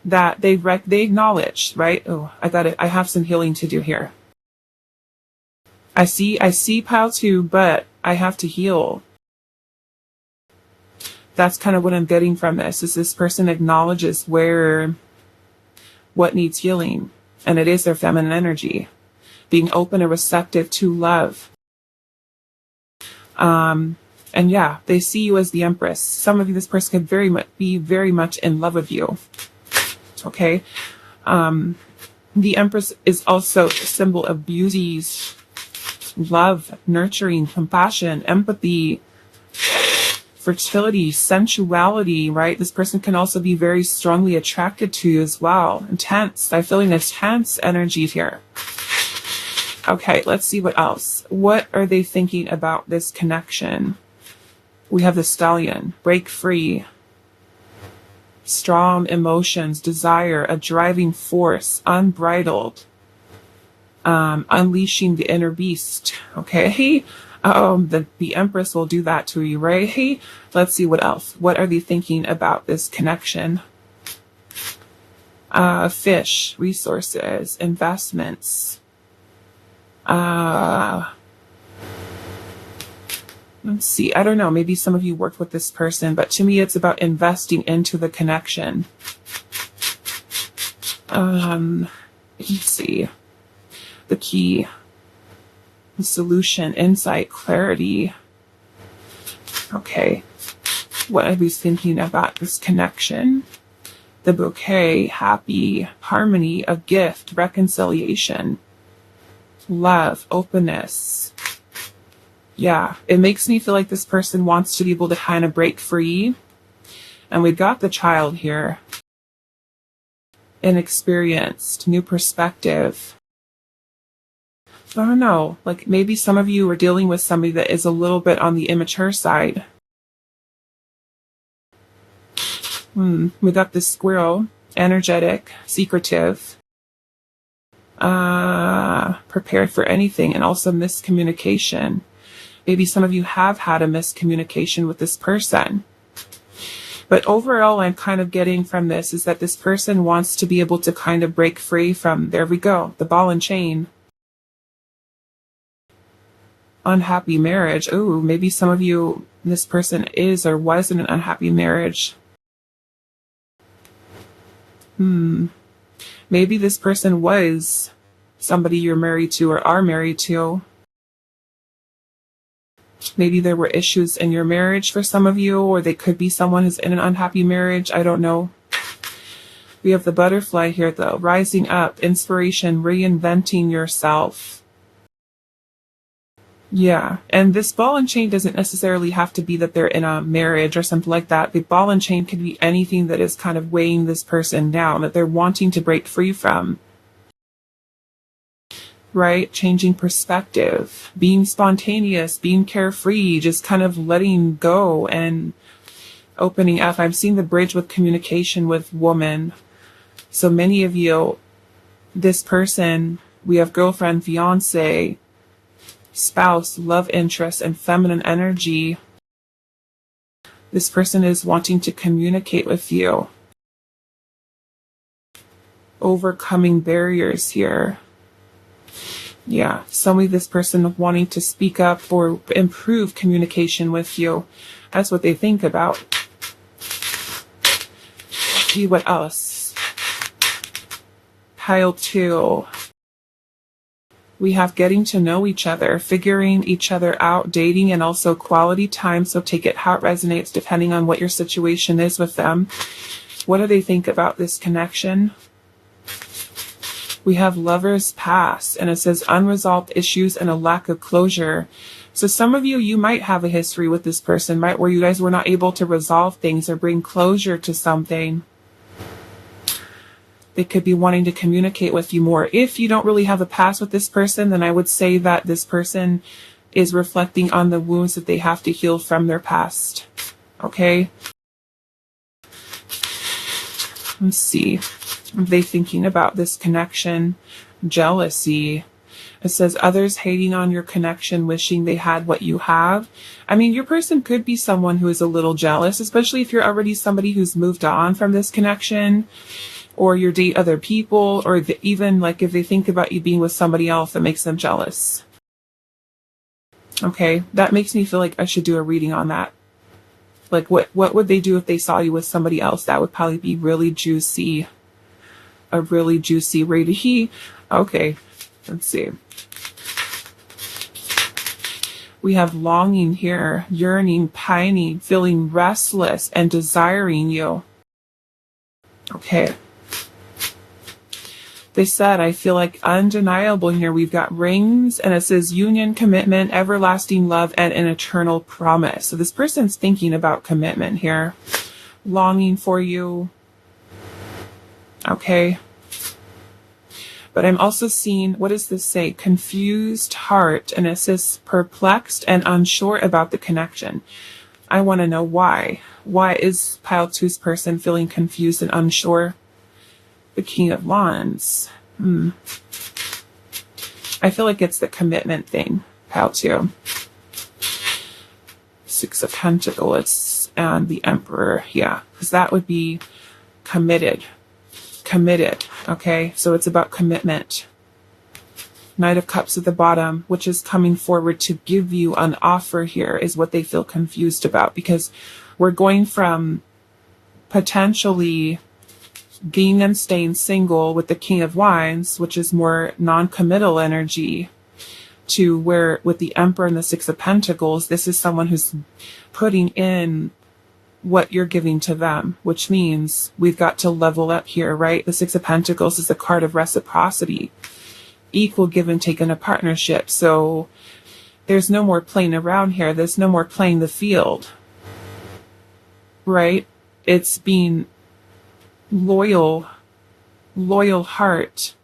that they acknowledge, right? Oh, I have some healing to do here. I see pile 2, but I have to heal. That's kind of what I'm getting from this, is this person acknowledges what needs healing. And it is their feminine energy. Being open and receptive to love. And yeah, they see you as the Empress. Some of you, this person could be very much in love with you. Okay. The Empress is also a symbol of beauty's love, nurturing, compassion, empathy, fertility, sensuality, right? This person can also be very strongly attracted to you as well. Intense. I feel an intense energy here. Okay, let's see what else. What are they thinking about this connection? We have the Stallion. Break free. Strong emotions, desire, a driving force, unbridled. Unleashing the inner beast. Okay. The Empress will do that to you, right? Let's see what else. What are they thinking about this connection? Fish, resources, investments. Let's see. I don't know. Maybe some of you worked with this person, but to me, it's about investing into the connection. Let's see. The key. The solution, insight, clarity. Okay. What are we thinking about this connection? The bouquet, happy, harmony, a gift, reconciliation, love, openness. Yeah, it makes me feel like this person wants to be able to kind of break free. And we got the Child here. Inexperienced, new perspective. I don't know, like maybe some of you are dealing with somebody that is a little bit on the immature side. We got this Squirrel, energetic, secretive, prepared for anything, and also miscommunication. Maybe some of you have had a miscommunication with this person. But overall, I'm kind of getting from this is that this person wants to be able to kind of break free from, there we go, the ball and chain. Unhappy marriage. Ooh, maybe some of you, this person is or was in an unhappy marriage. Maybe this person was somebody you're married to or are married to. Maybe there were issues in your marriage for some of you, or they could be someone who's in an unhappy marriage. I don't know. We have the Butterfly here though. Rising up, inspiration, reinventing yourself. Yeah, and this ball and chain doesn't necessarily have to be that they're in a marriage or something like that. The ball and chain could be anything that is kind of weighing this person down, that they're wanting to break free from. Right? Changing perspective, being spontaneous, being carefree, just kind of letting go and opening up. I'm seeing the bridge with communication with woman. So many of you, this person, we have girlfriend, fiance, spouse, love interest, and feminine energy. This person is wanting to communicate with you. Overcoming barriers here. Yeah, some of this person wanting to speak up or improve communication with you. That's what they think about. See what else? Pile 2. We have getting to know each other, figuring each other out, dating, and also quality time. So take it how it resonates depending on what your situation is with them. What do they think about this connection? We have Lover's Past, and it says unresolved issues and a lack of closure. So some of you might have a history with this person, right, where you guys were not able to resolve things or bring closure to something. They could be wanting to communicate with you more. If you don't really have a past with this person, then I would say that this person is reflecting on the wounds that they have to heal from their past. Okay? Let's see. Are they thinking about this connection? Jealousy. It says others hating on your connection, wishing they had what you have. I mean, your person could be someone who is a little jealous, especially if you're already somebody who's moved on from this connection, or you date other people, or even like if they think about you being with somebody else, that makes them jealous. Okay, that makes me feel like I should do a reading on that. Like what would they do if they saw you with somebody else? That would probably be really juicy. A really juicy reading. Okay, let's see. We have longing here, yearning, pining, feeling restless, and desiring you. Okay. They said, I feel like undeniable here. We've got rings, and it says union, commitment, everlasting love, and an eternal promise. So this person's thinking about commitment here. Longing for you. Okay. But I'm also seeing, what does this say? Confused heart, and it says perplexed and unsure about the connection. I want to know why. Why is pile two's person feeling confused and unsure? The King of Wands. I feel like it's the commitment thing, pile two. Six of Pentacles and the Emperor. Yeah, because that would be committed. Committed. Okay, so it's about commitment. Knight of Cups at the bottom, which is coming forward to give you an offer here, is what they feel confused about, because we're going from potentially being and staying single with the King of Wands, which is more non-committal energy, to where with the Emperor and the Six of Pentacles, this is someone who's putting in what you're giving to them, which means we've got to level up here, right? The Six of Pentacles is a card of reciprocity, equal give and take in a partnership. So there's no more playing around here. There's no more playing the field, right? It's being loyal heart,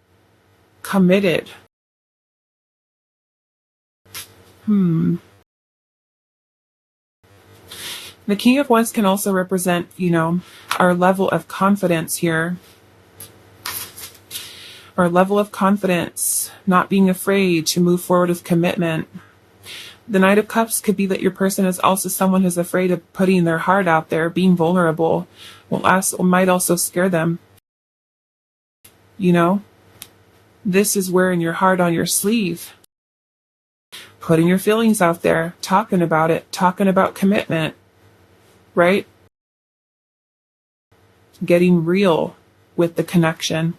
committed. The King of Wands can also represent, our level of confidence here. Our level of confidence, not being afraid to move forward with commitment. The Knight of Cups could be that your person is also someone who's afraid of putting their heart out there, being vulnerable. Might also scare them. This is wearing your heart on your sleeve. Putting your feelings out there, talking about it, talking about commitment, right? Getting real with the connection.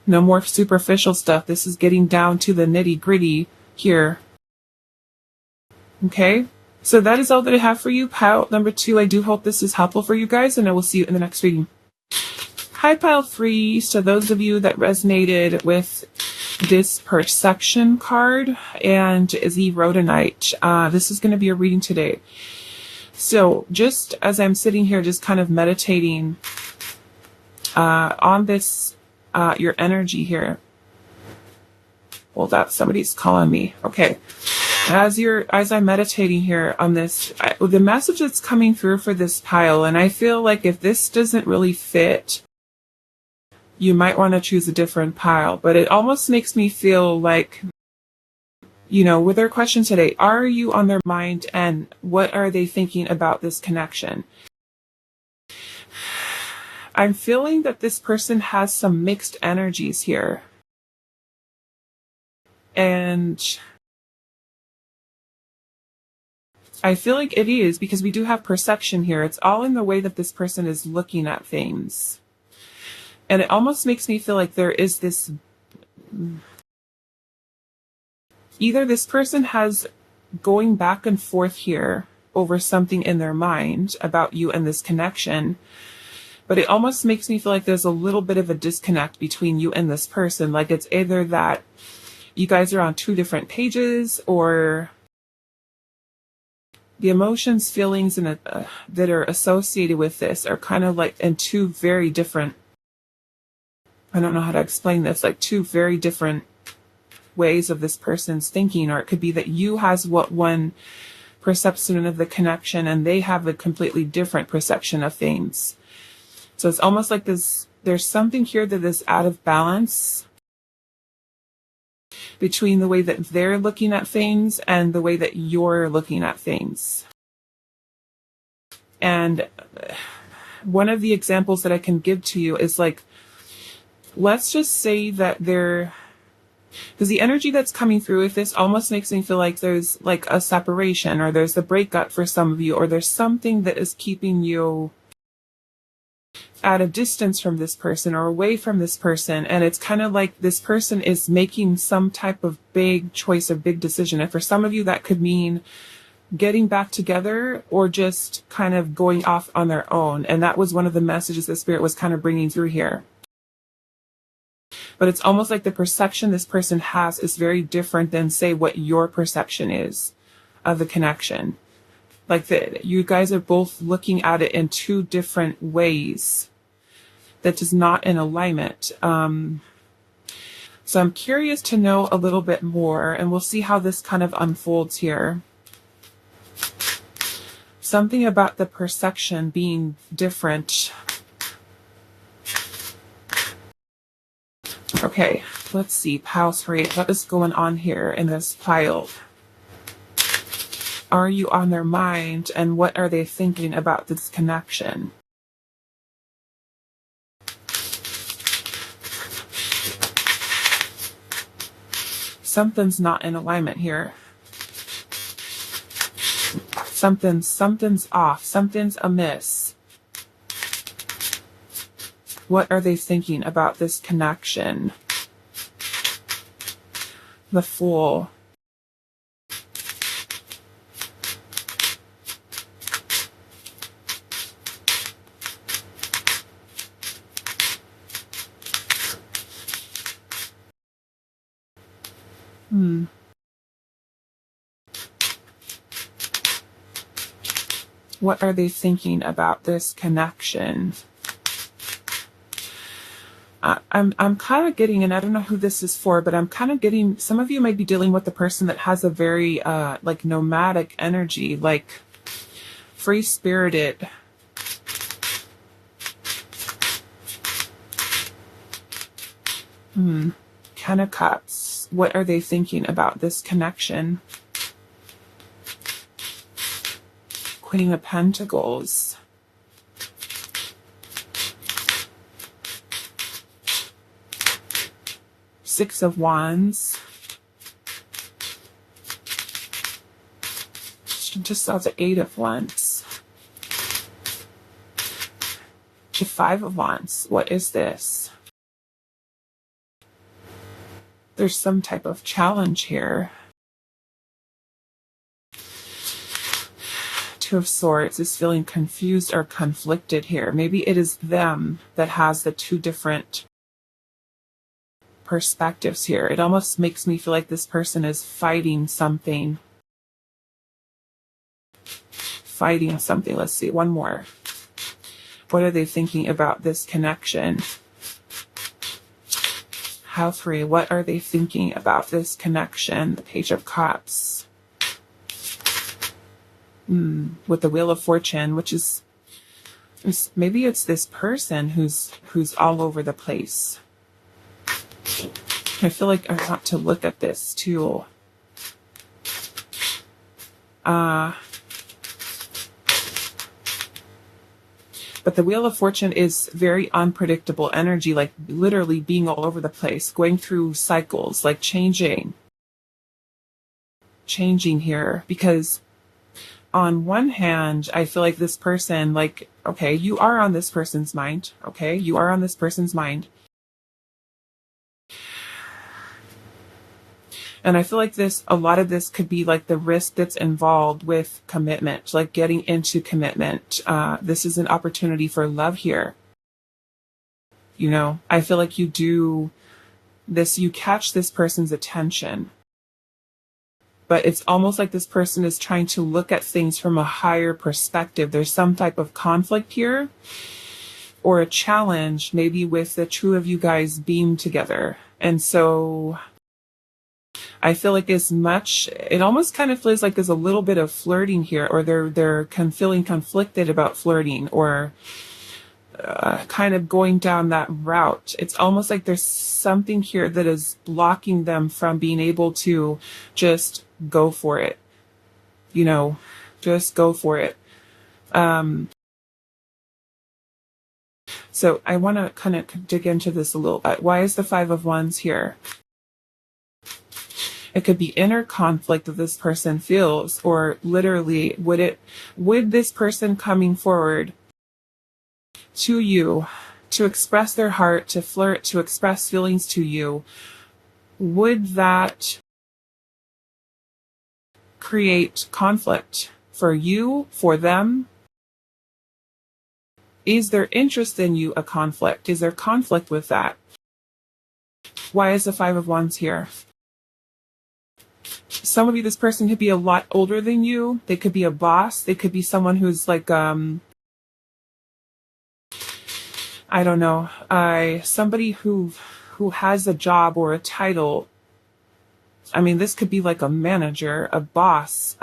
No more superficial stuff. This is getting down to the nitty-gritty here. Okay? So that is all that I have for you, pile number 2. I do hope this is helpful for you guys, and I will see you in the next reading. Hi, pile 3. So those of you that resonated with this perception card and the rhodonite, this is going to be a reading today. So just as I'm sitting here, just kind of meditating on this, your energy here. Well, that somebody's calling me. Okay. As I'm meditating here on this, the message that's coming through for this pile, and I feel like if this doesn't really fit, you might want to choose a different pile, but it almost makes me feel like, with their question today, are you on their mind and what are they thinking about this connection? I'm feeling that this person has some mixed energies here. And I feel like it is, because we do have perception here. It's all in the way that this person is looking at things. And it almost makes me feel like there is this, either this person has going back and forth here over something in their mind about you and this connection, but it almost makes me feel like there's a little bit of a disconnect between you and this person. Like it's either that you guys are on two different pages, or the emotions, feelings, and that are associated with this are kind of like in two very different, I don't know how to explain this, like two very different ways of this person's thinking. Or it could be that you has what one perception of the connection and they have a completely different perception of things. So it's almost like there's something here that is out of balance. between the way that they're looking at things and the way that you're looking at things. And one of the examples that I can give to you is like, let's just say that because the energy that's coming through with this almost makes me feel like there's like a separation, or there's a breakup for some of you, or there's something that is keeping you at a distance from this person or away from this person. And it's kind of like this person is making some type of big choice, a big decision. And for some of you, that could mean getting back together or just kind of going off on their own. And that was one of the messages the Spirit was kind of bringing through here. But it's almost like the perception this person has is very different than, say, what your perception is of the connection. Like you guys are both looking at it in two different ways that is not in alignment. So I'm curious to know a little bit more, and we'll see how this kind of unfolds here. Something about the perception being different. Okay, let's see. House 3. What is going on here in this pile? Are you on their mind, and what are they thinking about this connection? Something's not in alignment here. Something's off. Something's amiss. What are they thinking about this connection? The Fool. What are they thinking about this connection? I'm kind of getting, and I don't know who this is for, but I'm kind of getting, some of you might be dealing with the person that has a very like nomadic energy, like free-spirited. Ten of Cups. What are they thinking about this connection? Queen of Pentacles. Six of Wands. Just saw the Eight of Wands. The Five of Wands. What is this? There's some type of challenge here. Two of Swords is feeling confused or conflicted here. Maybe it is them that has the two different perspectives here. It almost makes me feel like this person is fighting something. Fighting something. Let's see. One more. What are they thinking about this connection? House 3. What are they thinking about this connection? The Page of Cups. With the Wheel of Fortune, which is maybe it's this person who's all over the place. I feel like I want to look at this too. But the Wheel of Fortune is very unpredictable energy, like literally being all over the place, going through cycles, like changing here. Because on one hand, I feel like this person, like, okay, you are on this person's mind. Okay, you are on this person's mind. And I feel like a lot of this could be like the risk that's involved with commitment, like getting into commitment. This is an opportunity for love here. You know, I feel like you do this, you catch this person's attention. But it's almost like this person is trying to look at things from a higher perspective. There's some type of conflict here, or a challenge, maybe with the two of you guys being together. And so I feel like it almost kind of feels like there's a little bit of flirting here, or they're feeling conflicted about flirting, or kind of going down that route. It's almost like there's something here that is blocking them from being able to just go for it. You know, just go for it. So I want to kind of dig into this a little bit. Why is the Five of Wands here? It could be inner conflict that this person feels, or literally, would this person coming forward to you to express their heart, to flirt, to express feelings to you, would that create conflict for you, for them? Is their interest in you a conflict? Is there conflict with that? Why is the Five of Wands here? Some of you, this person could be a lot older than you. They could be a boss. They could be someone who's like, I don't know, somebody who has a job or a title. I mean, this could be like a manager, a boss,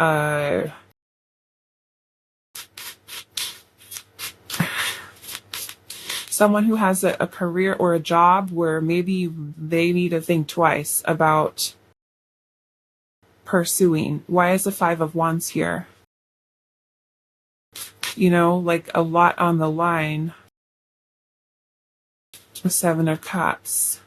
someone who has a career or a job where maybe they need to think twice about pursuing. Why is the Five of Wands here? You know, like a lot on the line. The Seven of Cups.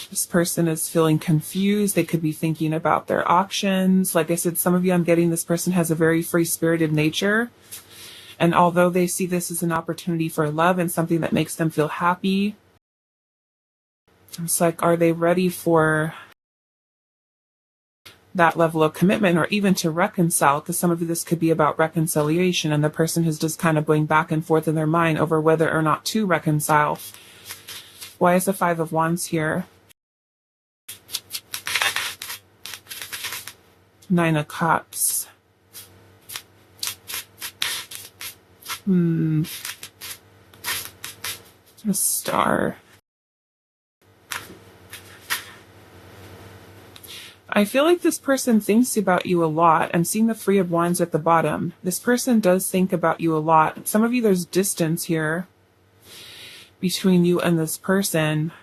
This person is feeling confused. They could be thinking about their options. Like I said, some of you, I'm getting this person has a very free-spirited nature. And although they see this as an opportunity for love and something that makes them feel happy, it's like, are they ready for that level of commitment, or even to reconcile? Because some of this could be about reconciliation, and the person is just kind of going back and forth in their mind over whether or not to reconcile. Why is the Five of Wands here? Nine of Cups. A Star. I feel like this person thinks about you a lot. I'm seeing the Three of Wands at the bottom. This person does think about you a lot. Some of you, there's distance here between you and this person.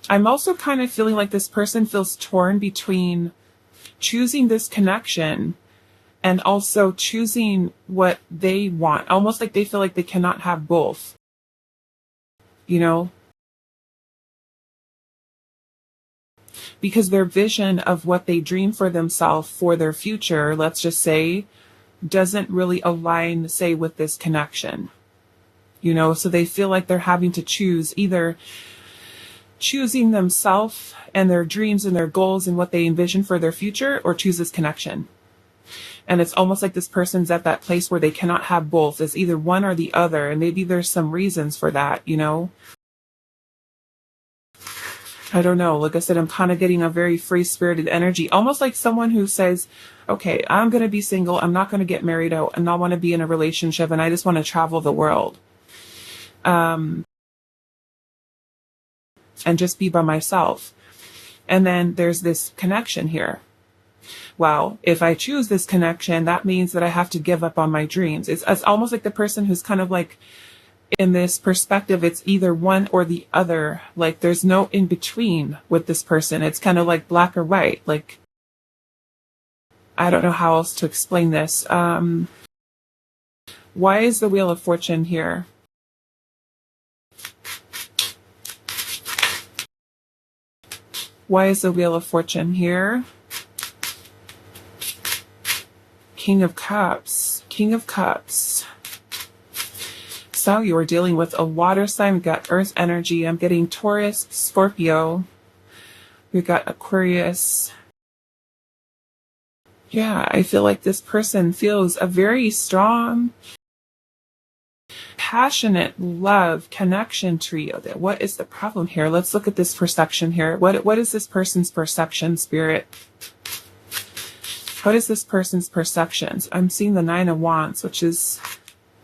I'm also kind of feeling like this person feels torn between choosing this connection and also choosing what they want. Almost like they feel like they cannot have both. You know? Because their vision of what they dream for themselves, for their future, let's just say, doesn't really align, say, with this connection. You know, so they feel like they're having to choose, either choosing themselves and their dreams and their goals and what they envision for their future, or choose this connection. And it's almost like this person's at that place where they cannot have both. It's either one or the other. And maybe there's some reasons for that, you know? I don't know. Like I said, I'm kind of getting a very free-spirited energy. Almost like someone who says, okay, I'm going to be single. I'm not going to get married out and not want to be in a relationship. And I just want to travel the world. And just be by myself. And then there's this connection here. Well, if I choose this connection, that means that I have to give up on my dreams. It's almost like the person who's kind of like, in this perspective, it's either one or the other. Like there's no in between with this person. It's kind of like black or white. Like, I don't know how else to explain this. Why is the Wheel of Fortune here? Why is the Wheel of Fortune here? King of Cups. King of Cups. So you are dealing with a water sign. We've got Earth energy. I'm getting Taurus, Scorpio. We've got Aquarius. Yeah, I feel like this person feels a very strong, passionate love connection to you. What is the problem here? Let's look at this perception here. What is this person's perception, Spirit? What is this person's perceptions? I'm seeing the Nine of Wands, which is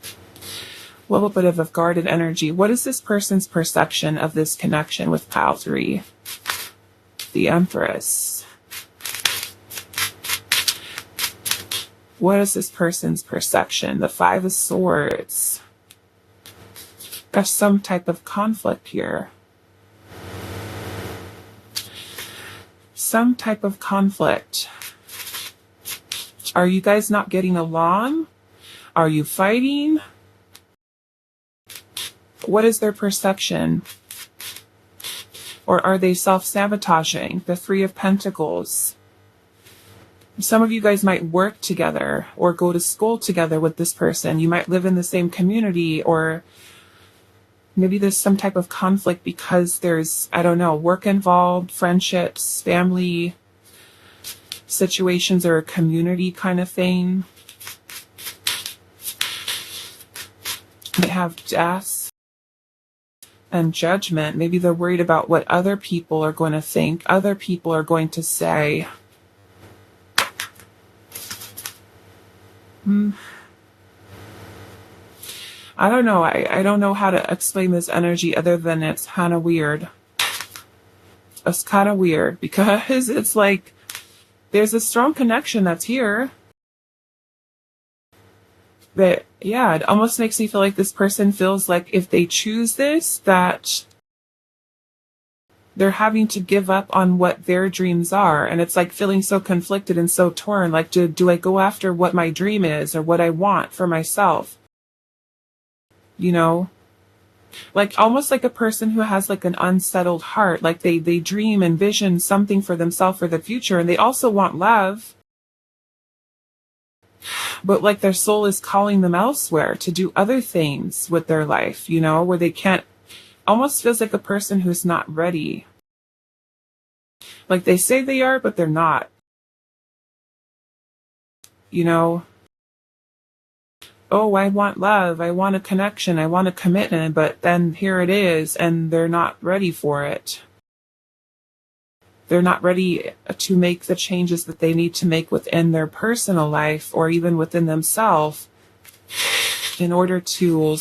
a little bit of a guarded energy. What is this person's perception of this connection with Pile 3? The Empress. What is this person's perception? The Five of Swords. There's some type of conflict here. Some type of conflict. Are you guys not getting along? Are you fighting? What is their perception? Or are they self-sabotaging? The Three of Pentacles. Some of you guys might work together or go to school together with this person. You might live in the same community, or maybe there's some type of conflict because there's, I don't know, work involved, friendships, family situations, or a community kind of thing. They have death and judgment. Maybe they're worried about what other people are going to think, other people are going to say. I don't know. I don't know how to explain this energy other than it's kind of weird. It's kind of weird because it's like there's a strong connection that's here. But yeah, it almost makes me feel like this person feels like if they choose this, that they're having to give up on what their dreams are. And it's like feeling so conflicted and so torn. Like, do I go after what my dream is or what I want for myself? You know? Like almost like a person who has like an unsettled heart. Like they dream and vision something for themselves for the future. And they also want love. But like their soul is calling them elsewhere to do other things with their life, you know, where they can't. Almost feels like a person who's not ready. Like they say they are, but they're not. You know? Oh, I want love. I want a connection. I want a commitment. But then here it is, and they're not ready for it. They're not ready to make the changes that they need to make within their personal life or even within themselves in order to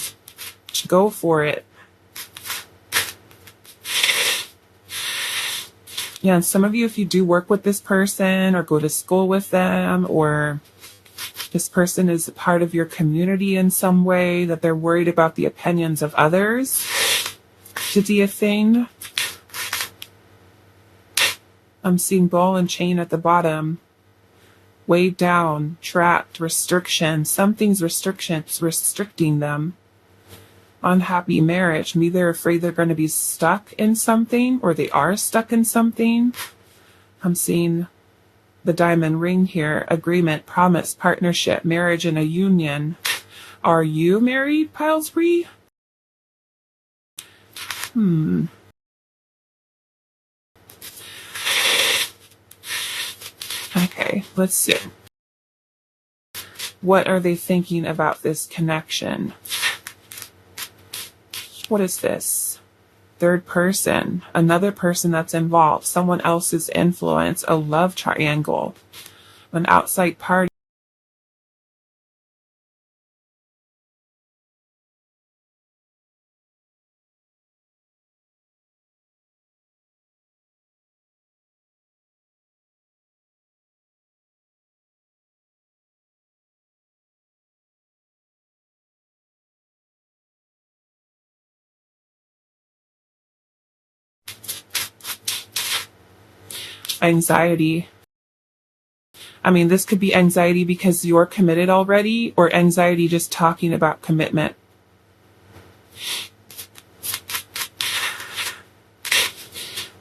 go for it. Yeah, and some of you, if you do work with this person or go to school with them, or this person is a part of your community in some way, that they're worried about the opinions of others to be a thing. I'm seeing ball and chain at the bottom. Weighed down, trapped, restriction. Something's restricting them. Unhappy marriage. Maybe they're afraid they're going to be stuck in something, or they are stuck in something. I'm seeing the diamond ring here. Agreement, promise, partnership, marriage, and a union. Are you married, Pilesbury? Okay, let's see. What are they thinking about this connection? What is this? Third person, another person that's involved, someone else's influence, a love triangle, an outside party. Anxiety. I mean, this could be anxiety because you're committed already, or anxiety just talking about commitment.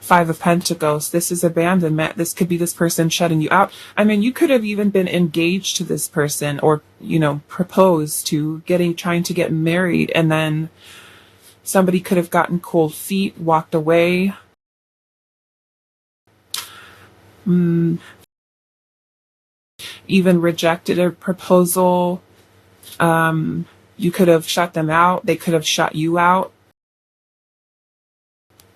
Five of Pentacles. This is abandonment. This could be this person shutting you out. I mean, you could have even been engaged to this person, or, you know, proposed to, trying to get married, and then somebody could have gotten cold feet, walked away. Even rejected a proposal. You could have shut them out. They could have shut you out.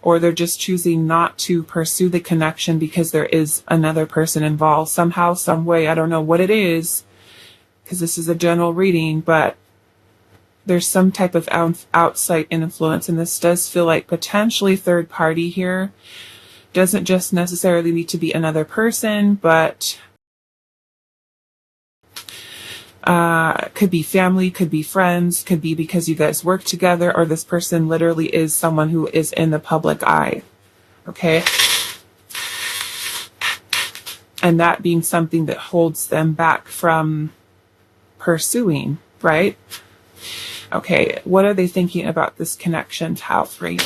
Or they're just choosing not to pursue the connection because there is another person involved somehow, some way. I don't know what it is, because this is a general reading, but there's some type of outside influence, and this does feel like potentially third party here. Doesn't just necessarily need to be another person, but Could be family, could be friends, could be because you guys work together, or this person literally is someone who is in the public eye. Okay? And that being something that holds them back from pursuing, right? Okay, what are they thinking about this connection, Tau 3?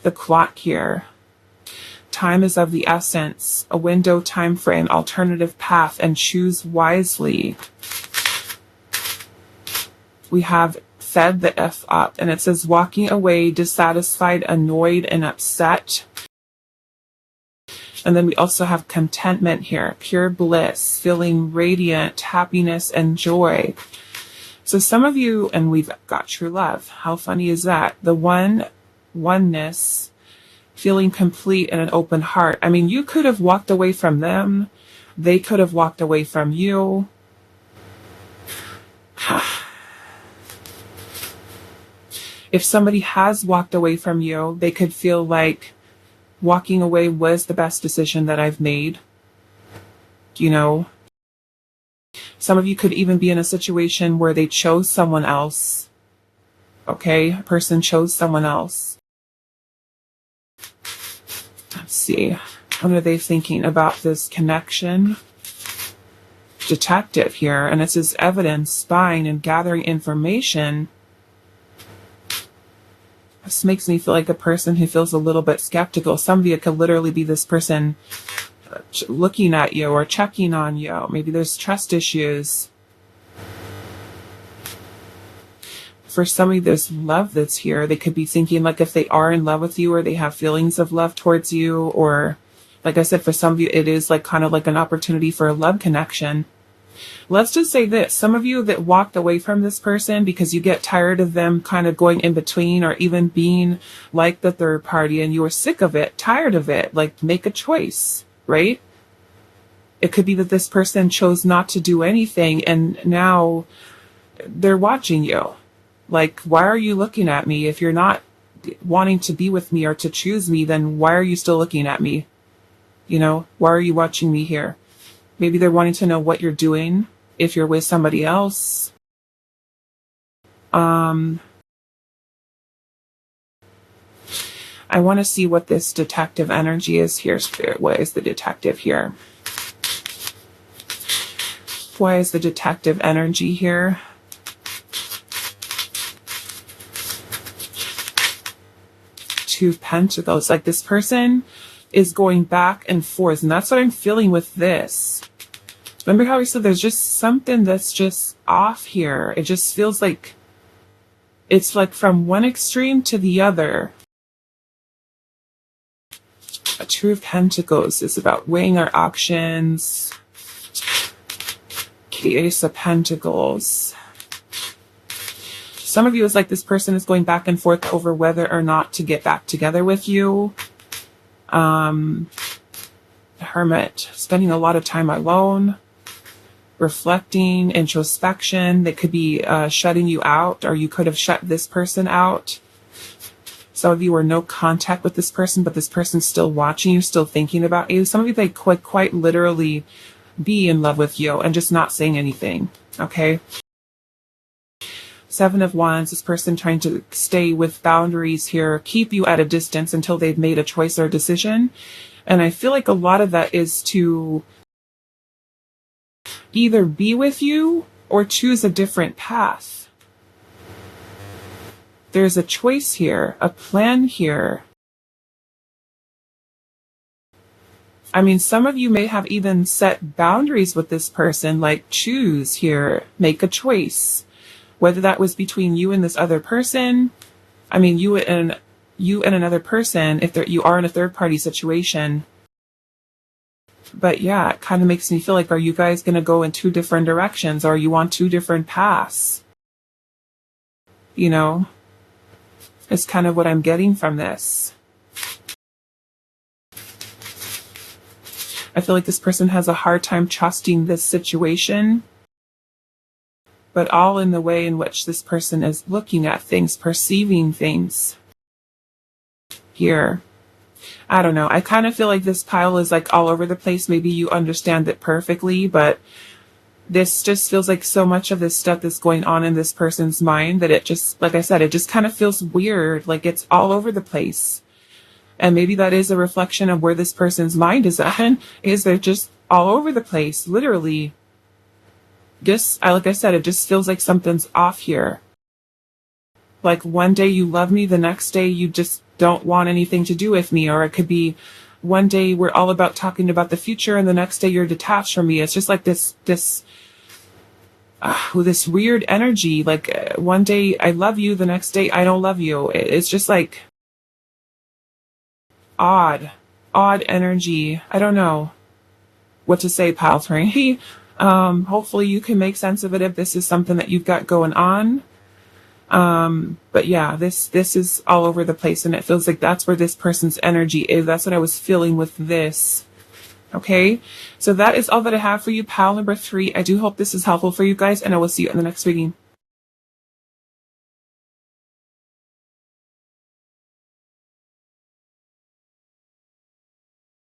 The clock here. Time is of the essence, a window, time frame, alternative path, and choose wisely. We have fed the F up, and it says walking away, dissatisfied, annoyed, and upset. And then we also have contentment here, pure bliss, feeling radiant, happiness, and joy. So some of you, and we've got true love. How funny is that? The oneness, feeling complete and an open heart. I mean, you could have walked away from them. They could have walked away from you. If somebody has walked away from you, they could feel like walking away was the best decision that I've made. You know, some of you could even be in a situation where they chose someone else. Okay, a person chose someone else. Let's see. What are they thinking about this connection? Detective here, and it says evidence, spying, and gathering information. This makes me feel like a person who feels a little bit skeptical. Some of you could literally be this person looking at you or checking on you. Maybe there's trust issues. For some of you, there's love that's here. They could be thinking like if they are in love with you or they have feelings of love towards you, or like I said, for some of you, it is like kind of like an opportunity for a love connection. Let's just say this. Some of you that walked away from this person because you get tired of them kind of going in between or even being like the third party and you were sick of it, tired of it, like make a choice, right? It could be that this person chose not to do anything and now they're watching you. Like, why are you looking at me? If you're not wanting to be with me or to choose me, then why are you still looking at me? You know, why are you watching me here? Maybe they're wanting to know what you're doing if you're with somebody else. I want to see what this detective energy is here, Spirit. What is the detective here? Why is the detective energy here? Two of Pentacles. Like this person is going back and forth, and that's what I'm feeling with this. Remember how we said there's just something that's just off here? It just feels like it's like from one extreme to the other. A Two of Pentacles is about weighing our options. Ace of Pentacles. Some of you is like this person is going back and forth over whether or not to get back together with you. Hermit, spending a lot of time alone, reflecting, introspection. They could be shutting you out, or you could have shut this person out. Some of you are no contact with this person, but this person's still watching you, still thinking about you. Some of you, they could quite literally be in love with you and just not saying anything, okay? Seven of Wands, this person trying to stay with boundaries here, keep you at a distance until they've made a choice or a decision. And I feel like a lot of that is to either be with you or choose a different path. There's a choice here, a plan here. I mean, some of you may have even set boundaries with this person, like choose here, make a choice. Whether that was between you and this other person, I mean, you and another person, if you are in a third party situation. But yeah, it kind of makes me feel like, are you guys going to go in two different directions? Or are you on two different paths? You know, it's kind of what I'm getting from this. I feel like this person has a hard time trusting this situation, but all in the way in which this person is looking at things, perceiving things. Here, I don't know. I kind of feel like this pile is like all over the place. Maybe you understand it perfectly, but This just feels like so much of this stuff that's going on in this person's mind that it just, like I said, it just kind of feels weird. Like it's all over the place. And maybe that is a reflection of where this person's mind is at, is they're just all over the place, literally. Just, like I said, it just feels like something's off here. Like one day you love me, the next day you just don't want anything to do with me. Or it could be one day we're all about talking about the future and the next day you're detached from me. It's just like this weird energy. Like one day I love you, the next day I don't love you. It's just like odd energy. I don't know what to say, pal 3. Hopefully you can make sense of it if this is something that you've got going on. But yeah, this is all over the place and it feels like that's where this person's energy is. That's what I was feeling with this. Okay. So that is all that I have for you, pal number 3. I do hope this is helpful for you guys and I will see you in the next reading.